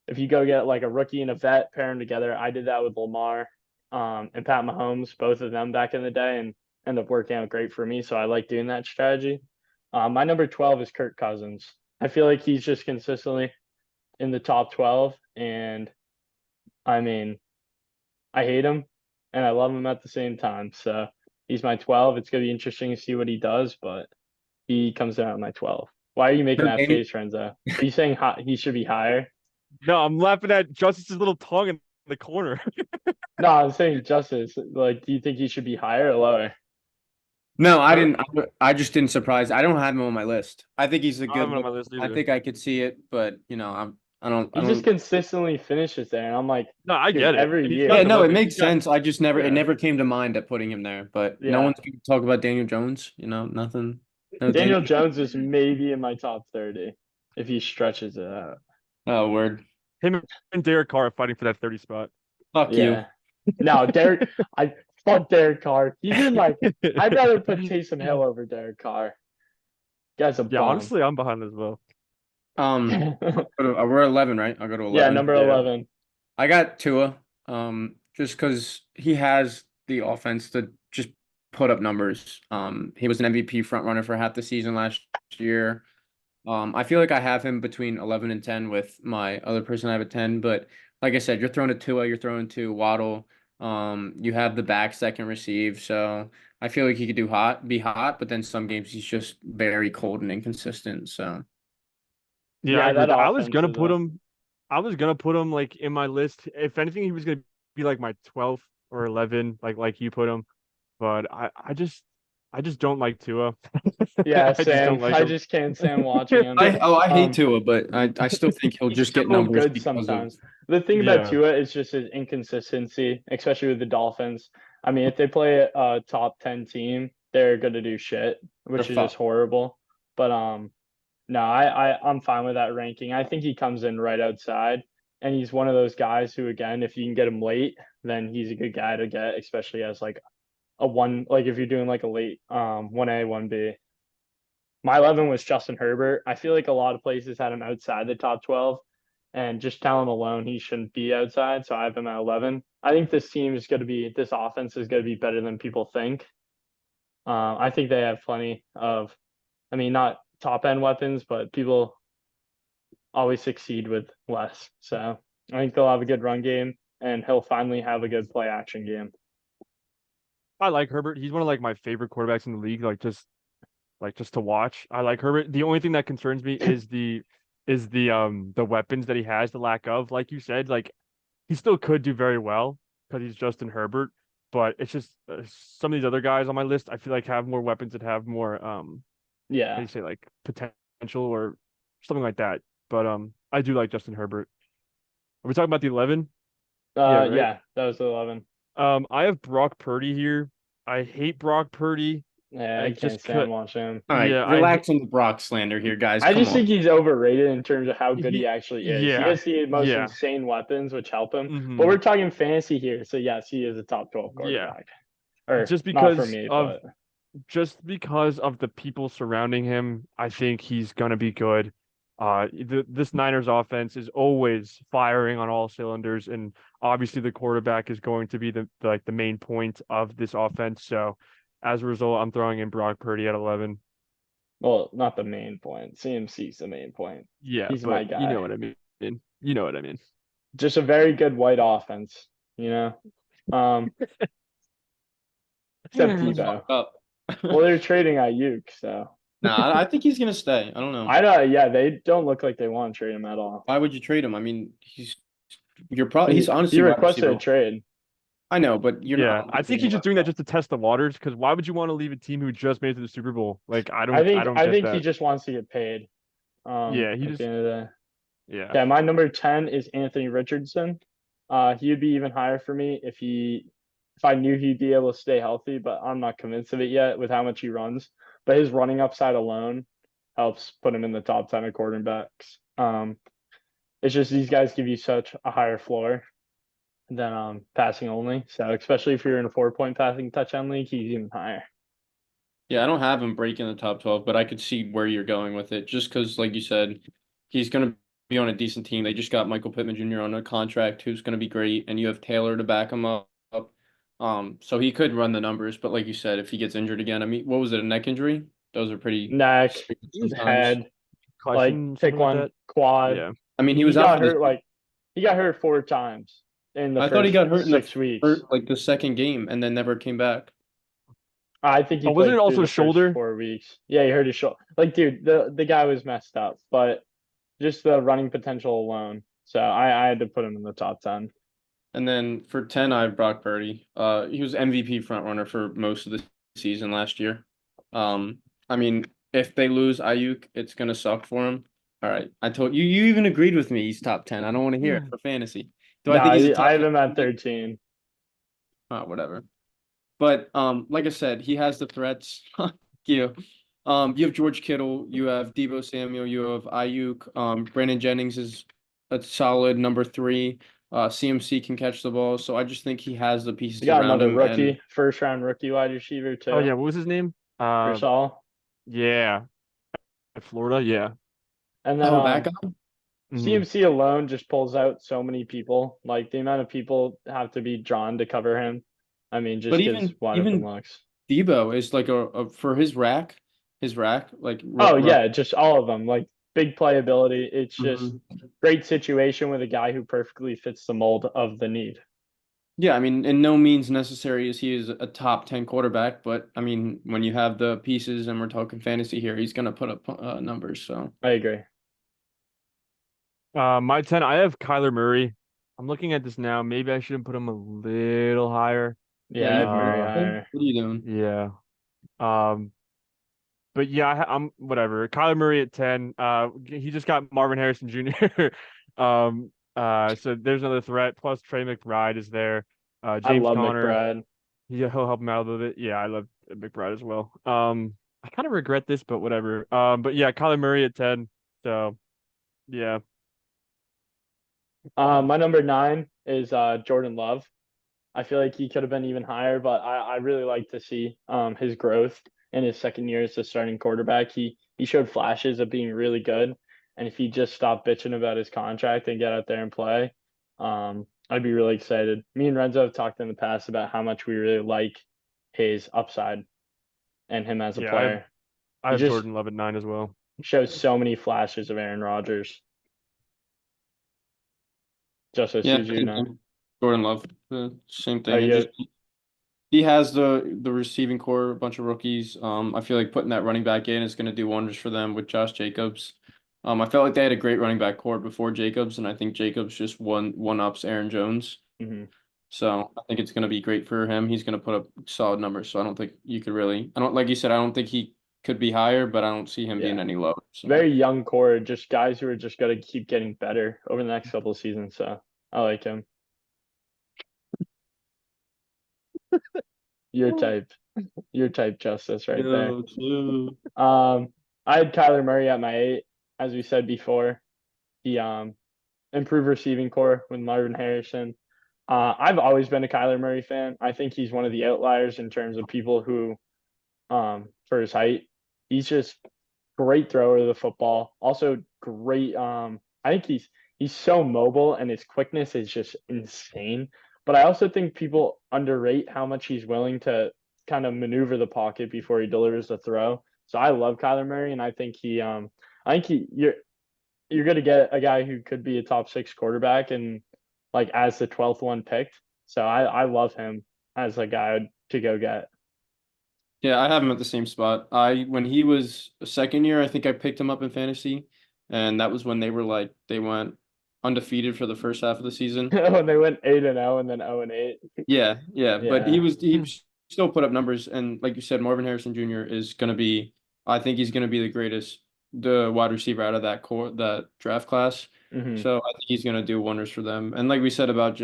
if you go get like a rookie and a vet, pair them together. I did that with Lamar, and Pat Mahomes, both of them back in the day, and ended up working out great for me. So I like doing that strategy. My number 12 is Kirk Cousins. I feel like he's just consistently in the top 12, and I mean, I hate him and I love him at the same time. So he's my 12. It's gonna be interesting to see what he does, but he comes in at my 12. Why are you making No, that Danny, face, Renzo? Are you saying he should be higher? No, I'm laughing at Justice's little tongue in the corner. No, I'm saying Justice. Like, do you think he should be higher or lower? no, I I, didn't. I just didn't surprise. I don't have him on my list. I think he's a I don't have good it on look. my list I either. think I could see it, but I don't. I He just don't. consistently finishes there, and I'm like, No, I dude, get it. every And he's year. got Yeah, the no, it weapons. makes sense. I just never. It Yeah. never came to mind at putting him there. But no Yeah, one's going to talk about Daniel Jones. Nothing. No Daniel. Daniel Jones is maybe in my top 30 if he stretches it out. Oh, word. Him and Derek Carr are fighting for that 30 spot. Fuck you. Yeah. No, Derek. I fuck Derek Carr. He's in like. I'd rather put Taysom Hill over Derek Carr. Guy's a Yeah, bum. honestly, I'm behind as well. We're 11, right? I'll go to Yeah, 11. number Yeah. 11. I got Tua. Just because he has the offense to just put up numbers. He was an MVP front runner for half the season last year. I feel like I have him between 11 and 10 with my other person I have at 10, but like I said, you're throwing to Tua, you're throwing to Waddle. You have the backs that can receive, so I feel like he could be hot, but then some games he's just very cold and inconsistent. So Yeah, I Yeah, agree. that With that. I was offense gonna is put a. him. I was gonna put him like in my list. If anything, he was gonna be like my 12th or 11, like you put him. But I just don't like Tua. Yeah, I just Sam. don't like I him. just can't stand watching him. I hate Um, Tua, but I still think he'll he's just get so numbers good because of sometimes. The thing about Yeah, Tua is just his inconsistency, especially with the Dolphins. I mean, if they play a top 10 team, they're gonna do shit, they're which is just fucked. horrible. But no, I'm fine with that ranking. I think he comes in right outside, and he's one of those guys who, again, if you can get him late, then he's a good guy to get, especially as like a one, like if you're doing like a late 1A 1B. My 11 was Justin Herbert. I feel like a lot of places had him outside the top 12, and just talent alone, he shouldn't be outside. So I have him at 11. I think this offense is going to be better than people think. I think they have plenty of, I mean, not top end weapons, but people always succeed with less. So I think they'll have a good run game, and he'll finally have a good play action game. I like Herbert. He's one of like my favorite quarterbacks in the league. Like just to watch. I like Herbert. The only thing that concerns me is the weapons that he has, the lack of. Like you said, like he still could do very well because he's Justin Herbert, but it's just some of these other guys on my list I feel like have more weapons that have more how do Yeah. you say, like potential or something like that. But I do like Justin Herbert. Are we talking about the 11? Yeah, right. Yeah, that was 11. I have Brock Purdy here. I hate Brock Purdy. Yeah, I I can't just could. stand watching him. All right, Yeah, relax on the Brock slander here, guys. I Come just on. think he's overrated in terms of how good he he. actually is. He Yeah, has the most yeah. insane weapons, which help him. But Hmm. we're talking fantasy here, so yes, he is a top 12 Yeah, quarterback. Or just not for because me, of but just because of the people surrounding him, I think he's gonna be good. This Niners offense is always firing on all cylinders, and obviously the quarterback is going to be the main point of this offense. So, as a result, I'm throwing in Brock Purdy at 11. well, not the main point. CMC's the main point. Yeah, He's my but you know guy. what I mean. You know what I mean. Just a very good white offense, you know. Um, except That's Debo. fucked up. Well, they're trading Ayuk, so Nah, I think he's gonna stay. I don't know. I don't. Yeah, they don't look like they want to trade him at all. Why would you trade him? I mean, you're probably he's He honestly wide requested receiver. a trade. I know, but you're Yeah, not I think leaving he's him just doing that just to test the waters. Because why would you want to leave a team who just made it to the Super Bowl? Like, I don't I get think he that. just wants to get paid. Yeah, he At the just end of the day. yeah. Yeah, my number 10 is Anthony Richardson. He would be even higher for me if I knew he'd be able to stay healthy, but I'm not convinced of it yet with how much he runs. But his running upside alone helps put him in the top 10 of quarterbacks. It's just these guys give you such a higher floor than passing only. So especially if you're in a 4-point passing touchdown league, he's even higher. Yeah, I don't have him breaking the top 12, but I could see where you're going with it. Just because, like you said, he's going to be on a decent team. They just got Michael Pittman Jr. on a contract who's going to be great, and you have Taylor to back him up. So he could run the numbers, but like you said, if he gets injured again, I mean, what was it, a neck injury? Those are pretty Neck, serious his sometimes. head, like Question, pick something like one, that. quad. Yeah. I mean, he He was out got for this. hurt like he got hurt 4 times in the I thought he first got hurt in the 6 weeks. first, like the second game, and then never came back. I think he Oh, wasn't it played through also the first shoulder? 4 weeks. Yeah, he hurt his shoulder. Like, dude, the guy was messed up, but just the running potential alone. So I had to put him in the top 10. And then for 10, I have Brock Purdy. He was MVP front runner for most of the season last year. I mean, if they lose Ayuk, it's gonna suck for him. All right, I told you. You even agreed with me. He's top 10. I don't want to hear it for fantasy. Do I No, think he's a I top have 10? him at 13. Whatever. But like I said, he has the threats. You. You have George Kittle, you have Debo Samuel, you have Ayuk. Brandon Jennings is a solid number 3. CMC can catch the ball, so I just think he has the We pieces got around another him. And rookie, first round rookie wide receiver Oh too. yeah, what was his name? Grishal. Yeah, at Florida. Yeah. And then oh, that guy. Hmm. CMC alone just pulls out so many people. Like the amount of people have to be drawn to cover him. I mean, But just because wide open even looks. Debo is like a for his rack like Oh yeah, just all of them. Like big playability. It's just Mhm. great situation with a guy who perfectly fits the mold of the need. Yeah, I mean, in no means necessary is he is a top 10 quarterback, but I mean, when you have the pieces and we're talking fantasy here, he's gonna put up numbers. So I agree. My 10, I have Kyler Murray. I'm looking at this now. Maybe I should have put him a little higher. yeah, Yeah, I you have Murray what higher. are you doing? Yeah. Um, but yeah, I'm whatever. Kyler Murray at 10. He just got Marvin Harrison Jr. So there's another threat. Plus Trey McBride is there. I James love Conner. McBride. He'll help him out a little bit. Yeah, I love McBride as well. I kind of regret this, but whatever. But yeah, Kyler Murray at 10. So yeah. My number 9 is Jordan Love. I feel like he could have been even higher, but I really like to see his growth in his second year as the starting quarterback. He showed flashes of being really good, and if he just stopped bitching about his contract and get out there and play, I'd be really excited. Me and Renzo have talked in the past about how much we really like his upside and him as a Yeah, player. I He have just Jordan Love at 9 as well. shows so many flashes of Aaron Rodgers, just as Yeah, soon as you know. Jordan Love, the same Oh, thing. It yeah, just he has the receiving core, a bunch of rookies. I feel like putting that running back in is going to do wonders for them with Josh Jacobs. I felt like they had a great running back core before Jacobs, and I think Jacobs just one ups Aaron Jones. hmm So I think it's going to be great for him. He's going to put up solid numbers. So I don't think you could really. I don't like you said. I don't think he could be higher, but I don't see him being yeah. any lower. So Very young core, just guys who are just going to keep getting better over the next couple of seasons. So I like him. Your type, your type, Justice, right there. no, too. I had Kyler Murray at my 8, as we said before. He improved receiving core with Marvin Harrison. I've always been a Kyler Murray fan. I think he's one of the outliers in terms of people who, for his height, he's just great thrower of the football. Also great. I think he's so mobile and his quickness is just insane. But I also think people underrate how much he's willing to kind of maneuver the pocket before he delivers the throw. So I love Kyler Murray, and I think you're gonna get a guy who could be a top 6 quarterback and like as the 12th one picked. So I love him as a guy to go get. Yeah, I have him at the same spot. I when he was a second year, I think I picked him up in fantasy, and that was when they went undefeated for the first half of the season. When they went 8-0 and then 0-8. Yeah, yeah, but Yeah. Hmm. he still put up numbers, and like you said, Marvin Harrison Jr. is gonna be. I think he's gonna be the wide receiver out of that draft class. hmm So I think he's gonna do wonders for them. And like we said about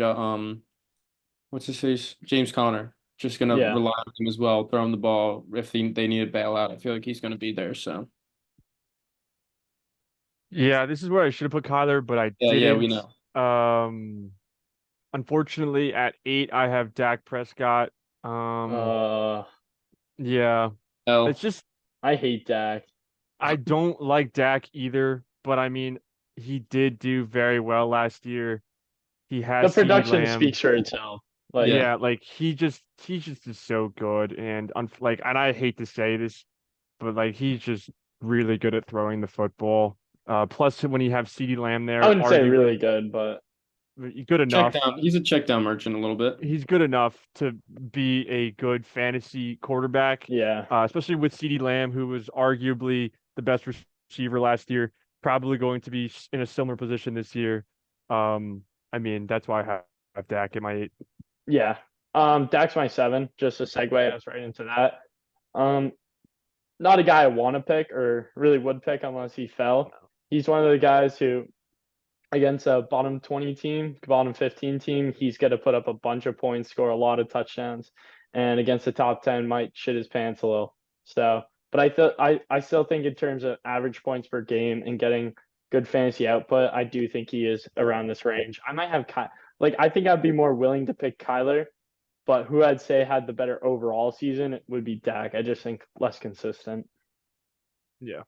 what's his face, James Conner, just gonna Yeah. rely on him as well, throw him the ball if they need a bailout. I feel like he's gonna be there. So Yeah, this is where I should have put Kyler, but I yeah, yeah, we didn't. know. Um, Unfortunately, at 8, I have Dak Prescott. Um, Uh yeah, No. It's just I hate Dak. I don't like Dak either, but I mean, he did do very well last year. He The has CeeDee production Lamb. speaks for itself. Like, Yeah. Yeah, like he just is so good and like and I hate to say this, but like he's just really good at throwing the football. Plus when you have CeeDee Lamb I there, wouldn't say arguably really good, but good Check enough. down. He's a check down merchant a little bit. He's good enough to be a good fantasy quarterback, yeah. especially with CeeDee Lamb, who was arguably the best receiver last year, probably going to be in a similar position this year. I mean, that's why I have Dak in my 8. Yeah. Dak's my 7. Just a segue us right into that. Um, Not a guy I want to pick or really would pick unless he fell. He's one of the guys who, against a bottom 20 team, bottom 15 team, he's going to put up a bunch of points, score a lot of touchdowns, and against the top 10 might shit his pants a little. So, but I still think in terms of average points per game and getting good fantasy output, I do think he is around this range. I might have like I think I'd be more willing to pick Kyler, but who I'd say had the better overall season would be Dak. I just think less consistent. Yeah.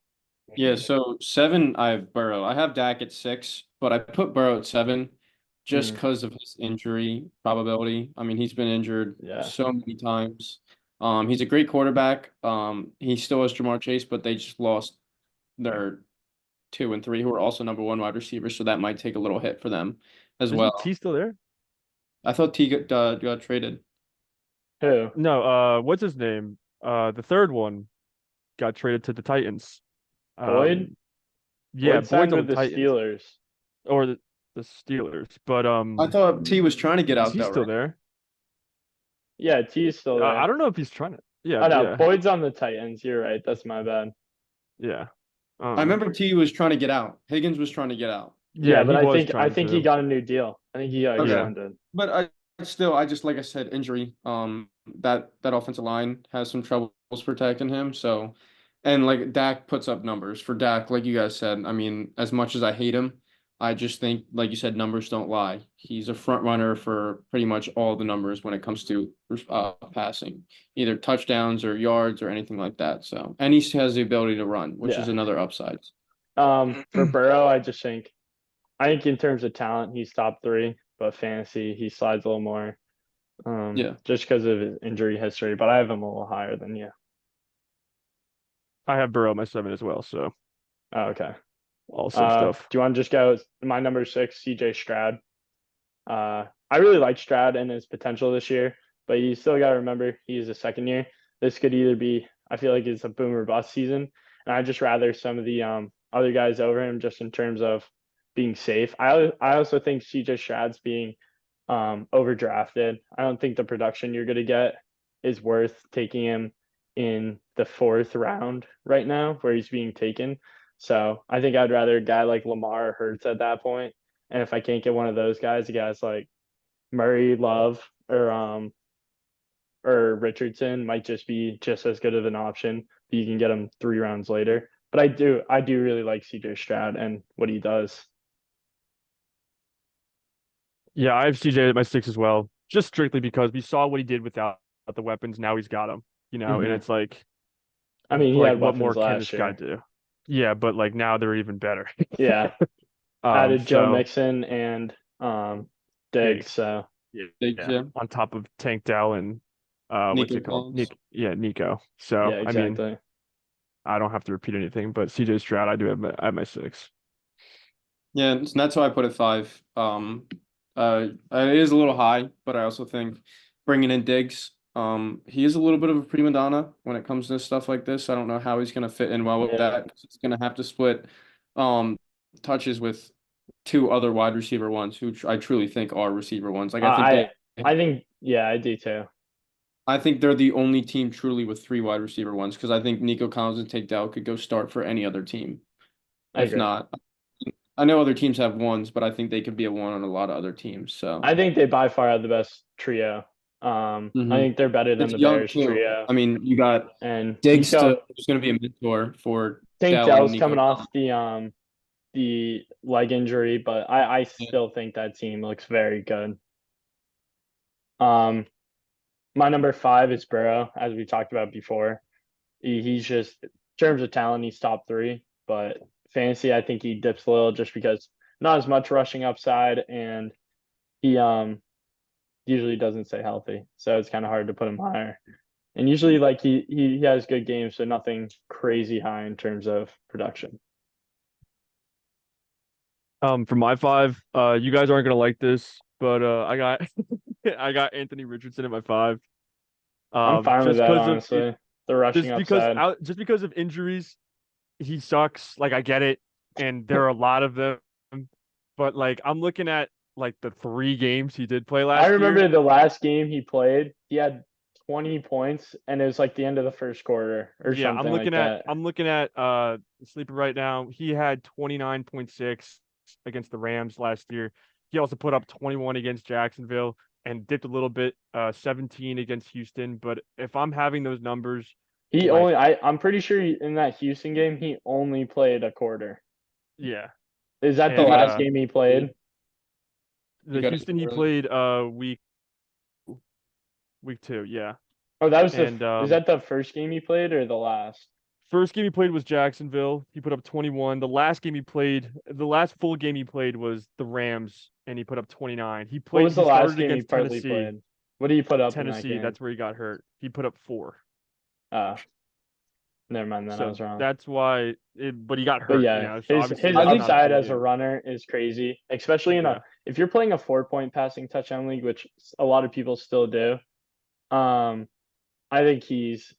Yeah, so 7, I have Burrow. I have Dak at 6, but I put Burrow at 7 just Mm, because of his injury probability. I mean, he's been injured yeah. so many times. He's a great quarterback. He still has Jamar Chase, but they just lost their 2 and 3, who are also number 1 wide receivers, so that might take a little hit for them as Isn't T well. still there? I thought T got traded. Who? No, what's his name? The third one got traded to the Titans. Boyd? Um, yeah, Boyd Boyd's signed on with the the Titans Steelers. or the Steelers, but I thought T was trying to get is out he that still right. there? Yeah, T is still I there. don't know if he's trying to. Yeah, Oh no, yeah, Boyd's on the Titans. You're right. That's my bad. yeah. I remember T was trying to get out. Higgins was trying to get out. Yeah, Yeah, but he I was think I trying think he to. got a new deal. I think he got Okay. Yeah, extended. But I just like I said, injury. That offensive line has some troubles protecting him. So, and like Dak puts up numbers for Dak, like you guys said. I mean, as much as I hate him, I just think, like you said, numbers don't lie. He's a front runner for pretty much all the numbers when it comes to passing, either touchdowns or yards or anything like that. So, and he has the ability to run, which is Yeah. another upside. For Burrow, I think in terms of talent, he's top 3, but fantasy, he slides a little more. Yeah. Just because of his injury history, but I have him a little higher than you. I have Burrow at my 7 as well, so Oh, okay. also stuff. Do you want to just go my number 6, CJ Stroud? I really like Stroud and his potential this year, but you still got to remember he's a second year. This could either be, I feel like it's a boom or bust season, and I just rather some of the other guys over him just in terms of being safe. I also think CJ Stroud's being overdrafted. I don't think the production you're going to get is worth taking him in the 4th round right now, where he's being taken. So I think I'd rather a guy like Lamar or Hurts at that point. And if I can't get one of those guys, the guys like Murray, Love, or Richardson might just be just as good of an option. But you can get them 3 rounds later. But I do really like CJ Stroud and what he does. Yeah, I have CJ at my 6 as well, just strictly because we saw what he did without the weapons. Now he's got them, and Hmm it's like, I mean, he like had what weapons more can last this guy year. do? Yeah, but like now they're even better. Yeah, added Joe So Mixon and Diggs. Diggs, So yeah, Big yeah, on top of Tank Dell and what's Nico it called? Collins. Nico. yeah, So I mean, exactly. I don't have to repeat anything, but CJ Stroud, I do have at my 6. Yeah, and that's why I put it 5. It is a little high, but I also think bringing in Diggs, he is a little bit of a prima donna when it comes to stuff like this. I don't know how he's going to fit in well with Yeah, that. 'Cause he's going to have to split um touches with 2 other wide receiver ones, who I truly think are receiver ones. Like I I think yeah, I do too. I think they're the only team truly with 3 wide receiver ones, because I think Nico Collins and Tank Dell could go start for any other team. I If agree. not, I know other teams have ones, but I think they could be a one on a lot of other teams. So, I think they by far have the best trio. I think they're better than it's the young Bears too. trio. I mean, you got And Diggs Nico, who's going to be a mentor for Tank Dell and Dell's Nico coming off Collins. the leg injury, but I Yeah. still think that team looks very good. Um, my number 5 is Burrow, as we talked about before. He's just in terms of talent, he's top three. But fantasy, I think he dips a little just because not as much rushing upside, and he usually doesn't stay healthy, so it's kind of hard to put him higher. And usually, like he has good games, so nothing crazy high in terms of production. For my five, you guys aren't gonna like this, but I got I got Anthony Richardson at my five. I'm fine with Just that, because of it, honestly. The rushing upside. just because of injuries, he sucks. Like I get it, and there are a lot of them, but like I'm looking at like the 3 games he did play I last remember year. the last game he played, he had 20 points, and it was like the end of the first quarter or Yeah, something like that. I'm looking at sleeping right now. He had 29.6 against the Rams last year. He also put up 21 against Jacksonville and dipped a little bit 17 against Houston, but if I'm having those numbers He like only I'm pretty sure in that Houston game he only played a quarter. yeah. Is that the And last game he played? He the got Houston he early. played week 2, yeah. Oh, that was And is that the first game he played or the last? first game he played was Jacksonville. He put up 21. The last full game he played was the Rams, and he put up 29. What was the He last started game he against partly Tennessee. played? What did he put up in that Tennessee, game? that's where he got hurt. He put up 4. Uh, Never mind then, I So was wrong. that's why but he got But hurt, yeah, so obviously his I that's think not a upside big as a deal. runner is crazy, especially Yeah. if you're playing a 4-point passing touchdown league, which a lot of people still do. I think he's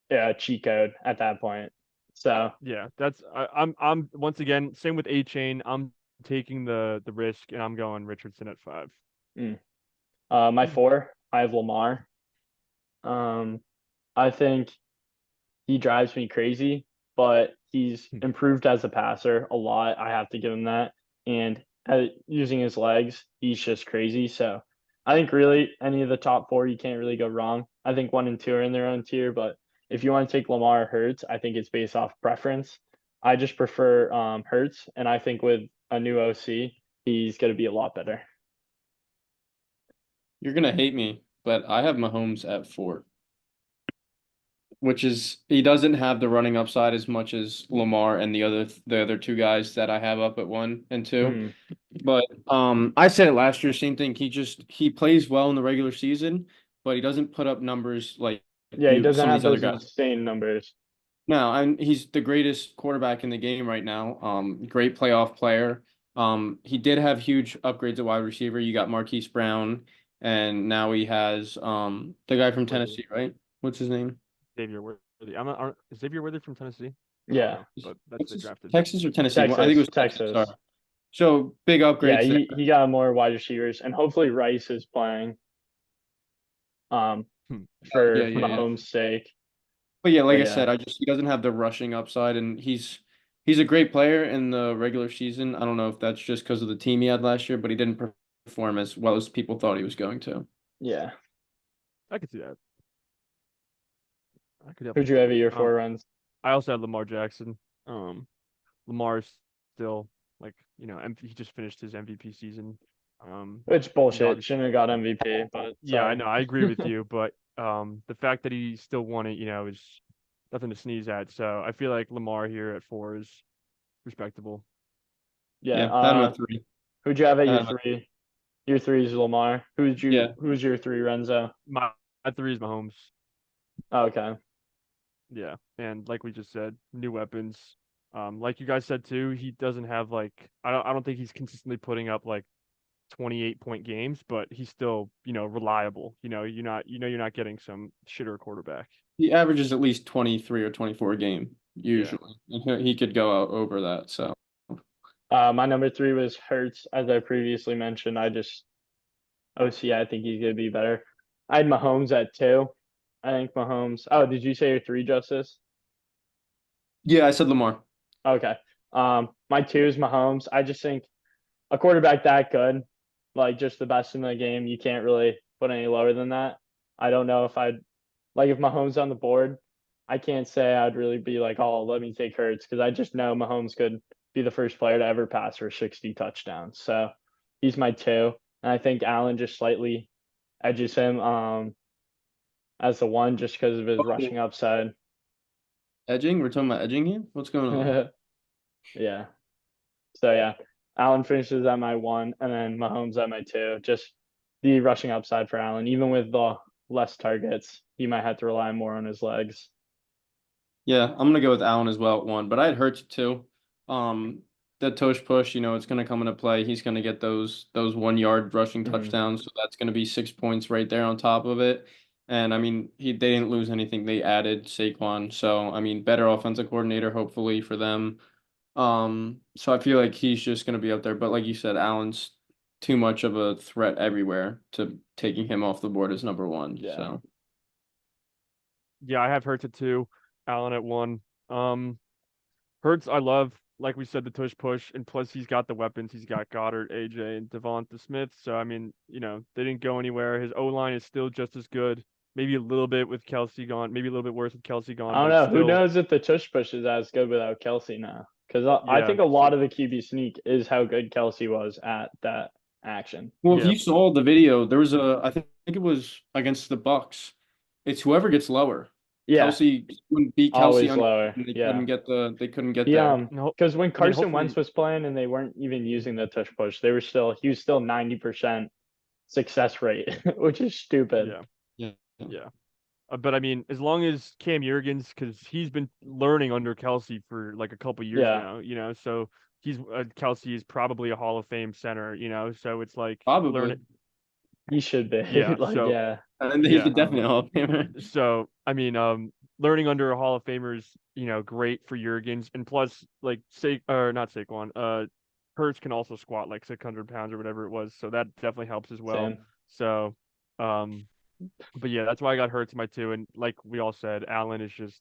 a cheat code at that point. So Yeah, I'm once again same with A Chain. I'm taking the risk and I'm going Richardson at 5. my 4, I have Lamar. Um, I think he drives me crazy, but he's Hmm. improved as a passer a lot. I have to give him that. And using his legs, he's just crazy. So I think really any of the top 4, you can't really go wrong. I think 1 and 2 are in their own tier, but if you want to take Lamar or Hurts, I think it's based off preference. I just prefer Hurts, and I think with a new OC, he's going to be a lot better. You're gonna hate me, but I have Mahomes at 4, which is he doesn't have the running upside as much as Lamar and the other 2 guys that I have up at 1 and 2. Mhm. But I said it last year, same thing. He plays well in the regular season, but he doesn't put up numbers like Yeah, he doesn't some of have these other those guys. insane numbers. No, and he's the greatest quarterback in the game right now. Great playoff player. He did have huge upgrades at wide receiver. You got Marquise Brown, and now he has the guy from Worthy. Tennessee, right? What's his name? Xavier Worthy. Is Xavier Worthy from Tennessee? I don't Yeah, know, but that's they drafted. Texas or Tennessee? Well, I think it was Texas. Sorry. Texas. So big Yeah, upgrades there. he got more wide receivers, and hopefully Rice is playing um Hmm. Yeah, for yeah, yeah. Mahomes' sake. But yeah, like But I yeah, said, he doesn't have the rushing upside, and he's a great player in the regular season. I don't know if that's just because of the team he had last year, but he didn't perform as well as people thought he was going to. yeah. I could see that. I could Who'd definitely you see have at it. your 4 runs? I also had Lamar Jackson. Lamar's still like, he just finished his MVP season. Which He's bullshit. obviously Shouldn't have got MVP, but yeah, I sorry. know, I agree with you, but the fact that he still won it, is nothing to sneeze at. So I feel like Lamar here at 4 is respectable. Yeah. Yeah, I had him at 3. Who'd you have at I your had him at, 3? Your 3 is Lamar. yeah, Who's your 3, Renzo? My 3 is Mahomes. Oh, okay. Yeah, and like we just said, new weapons. Like you guys said too, he doesn't have like I don't think he's consistently putting up like 28-point games, but he's still, reliable. You're not getting some shitter quarterback. he averages at least 23 or 24 a game Yeah. usually, and he could go out over that. So My number 3 was Hurts, as I previously mentioned. OC, I think he's gonna be better. I had Mahomes at 2. I think Mahomes. Oh, did you say your 3, Justice? yeah, I said Lamar. Okay. My 2 is Mahomes. I just think a quarterback that good, like just the best in the game, you can't really put any lower than that. I don't know if I'd like if Mahomes on the board. I can't say I'd really be like, oh, let me take Hurts because I just know Mahomes could be the first player to ever pass for 60 touchdowns. So he's my 2, and I think Allen just slightly edges him as the 1 just because of his rushing upside. Edging? We're talking about edging here? What's going on? Yeah. So yeah, Allen finishes at my 1, and then Mahomes at my 2. Just the rushing upside for Allen, even with the less targets, he might have to rely more on his legs. Yeah, I'm gonna go with Allen as well at 1, but I'd hurt you too. That tush push, it's gonna come into play. He's gonna get those 1 yard rushing Mhm. touchdowns, so that's gonna be 6 points right there on top of it. And I mean, they didn't lose anything. They added Saquon, so I mean, better offensive coordinator hopefully for them. So I feel like he's just gonna be up there. But like you said, Allen's too much of a threat everywhere to taking him off the board as number 1. Yeah. So Yeah, I have Hurts at 2, Allen at 1. Hurts, I love, like we said, the tush push, and plus he's got the weapons. He's got Goddard, AJ, and Devonta Smith. So I mean, they didn't go anywhere. His O line is still just as good. Maybe a little bit with Kelsey gone. Maybe a little bit worse with Kelsey gone, I don't but it's know. Who still, knows if the tush push is as good without Kelsey now? Because I yeah. think a lot So of the QB sneak is how good Kelsey was at that action. well, if yeah, you saw the video, there was I think it was against the Bucks. It's whoever gets lower. Yeah, Kelsey couldn't beat Kelsey always on, lower. and Yeah. they couldn't get He there. no, because when I mean Carson Wentz hopefully, was playing and they weren't even using the tush push, he was still 90% success rate, which is stupid. yeah, Yeah. yeah. But I mean, as long as Cam Jurgens, because he's been learning under Kelsey for like a couple years Yeah, now, so he's Kelsey is probably a Hall of Fame center, so it's like learn Probably. it. he should be. Yeah, Like, so yeah. And he's yeah, definitely a Hall of Famer. so I mean, learning under a Hall of Famer is great for Jurgens, and plus like or not Saquon, Hurts can also squat like 600 pounds or whatever it was, so that definitely helps as well. Same. So, um, but yeah, that's why I got Hurts in my 2, and like we all said, Allen is just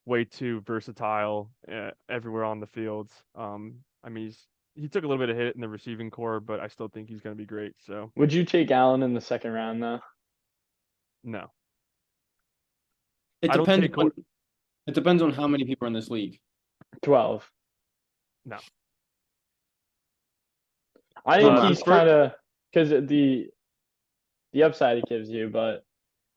way too versatile everywhere on the field. I mean, he took a little bit of hit in the receiving core, but I still think he's going to be great. So Would you take Allen in the second round though? no, It I don't depends take on it depends on how many people are in this league. 12. no. I No, think I'm he's kind of because the upside it gives you, but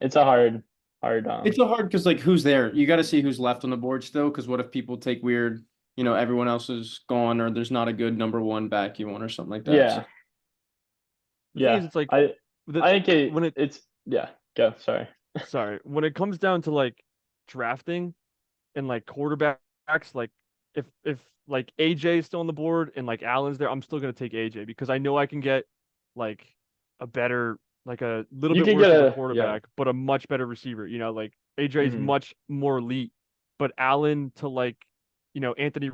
it's a hard. It's so hard because like who's there? You got to see who's left on the board still. Because what if people take weird? Everyone else is gone, or there's not a good number 1 back you want, or something like that. Yeah, So The thing yeah. is, it's like I the I think when it it's yeah. Go. Sorry. sorry, when it comes down to like drafting and like quarterbacks, like if like AJ is still on the board and like Allen's there, I'm still gonna take AJ because I know I can get like a better, like a little You bit can worse get of a yeah. quarterback, but a much better receiver. Like AJ is Mhm. much more elite, but Allen to like Anthony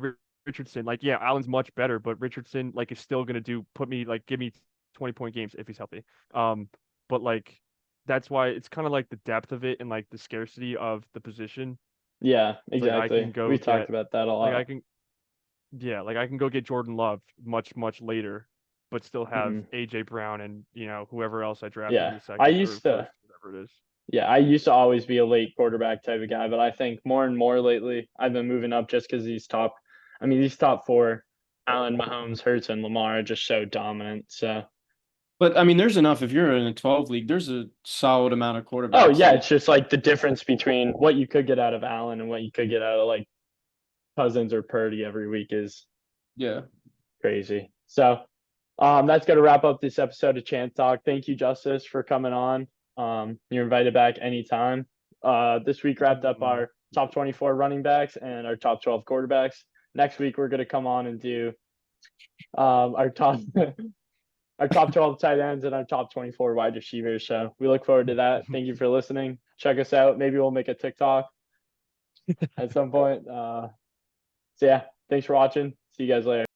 Richardson, like yeah, Allen's much better, but Richardson like is still gonna give me 20-point games if he's healthy. Um, but like that's why it's kind of like the depth of it and like the scarcity of the position. Yeah, It's like I can exactly. go We talked get about that a like I lot. can yeah, like I can go get Jordan Love much later, but still have Mhm. AJ Brown and whoever else I drafted in Yeah, the second or first, whatever it is. I used to always be a late quarterback type of guy, but I think more and more lately I've been moving up just because these top four, Allen, Mahomes, Hurts, and Lamar are just so dominant. So, but I mean, there's enough. If you're in a 12 league, there's a solid amount of oh quarterbacks yeah, that it's just like the difference between what you could get out of Allen and what you could get out of like Cousins or Purdy every week is yeah. crazy. So, that's gonna wrap up this episode of Chant Talk. Thank you, Justice, for coming on. You're invited back anytime. This week wrapped up our top 24 running backs and our top 12 quarterbacks. Next week we're gonna come on and do our top our top 12 tight ends and our top 24 wide receivers. So we look forward to that. Thank you for listening. Check us out. Maybe we'll make a TikTok at some point. So yeah, thanks for watching. See you guys later.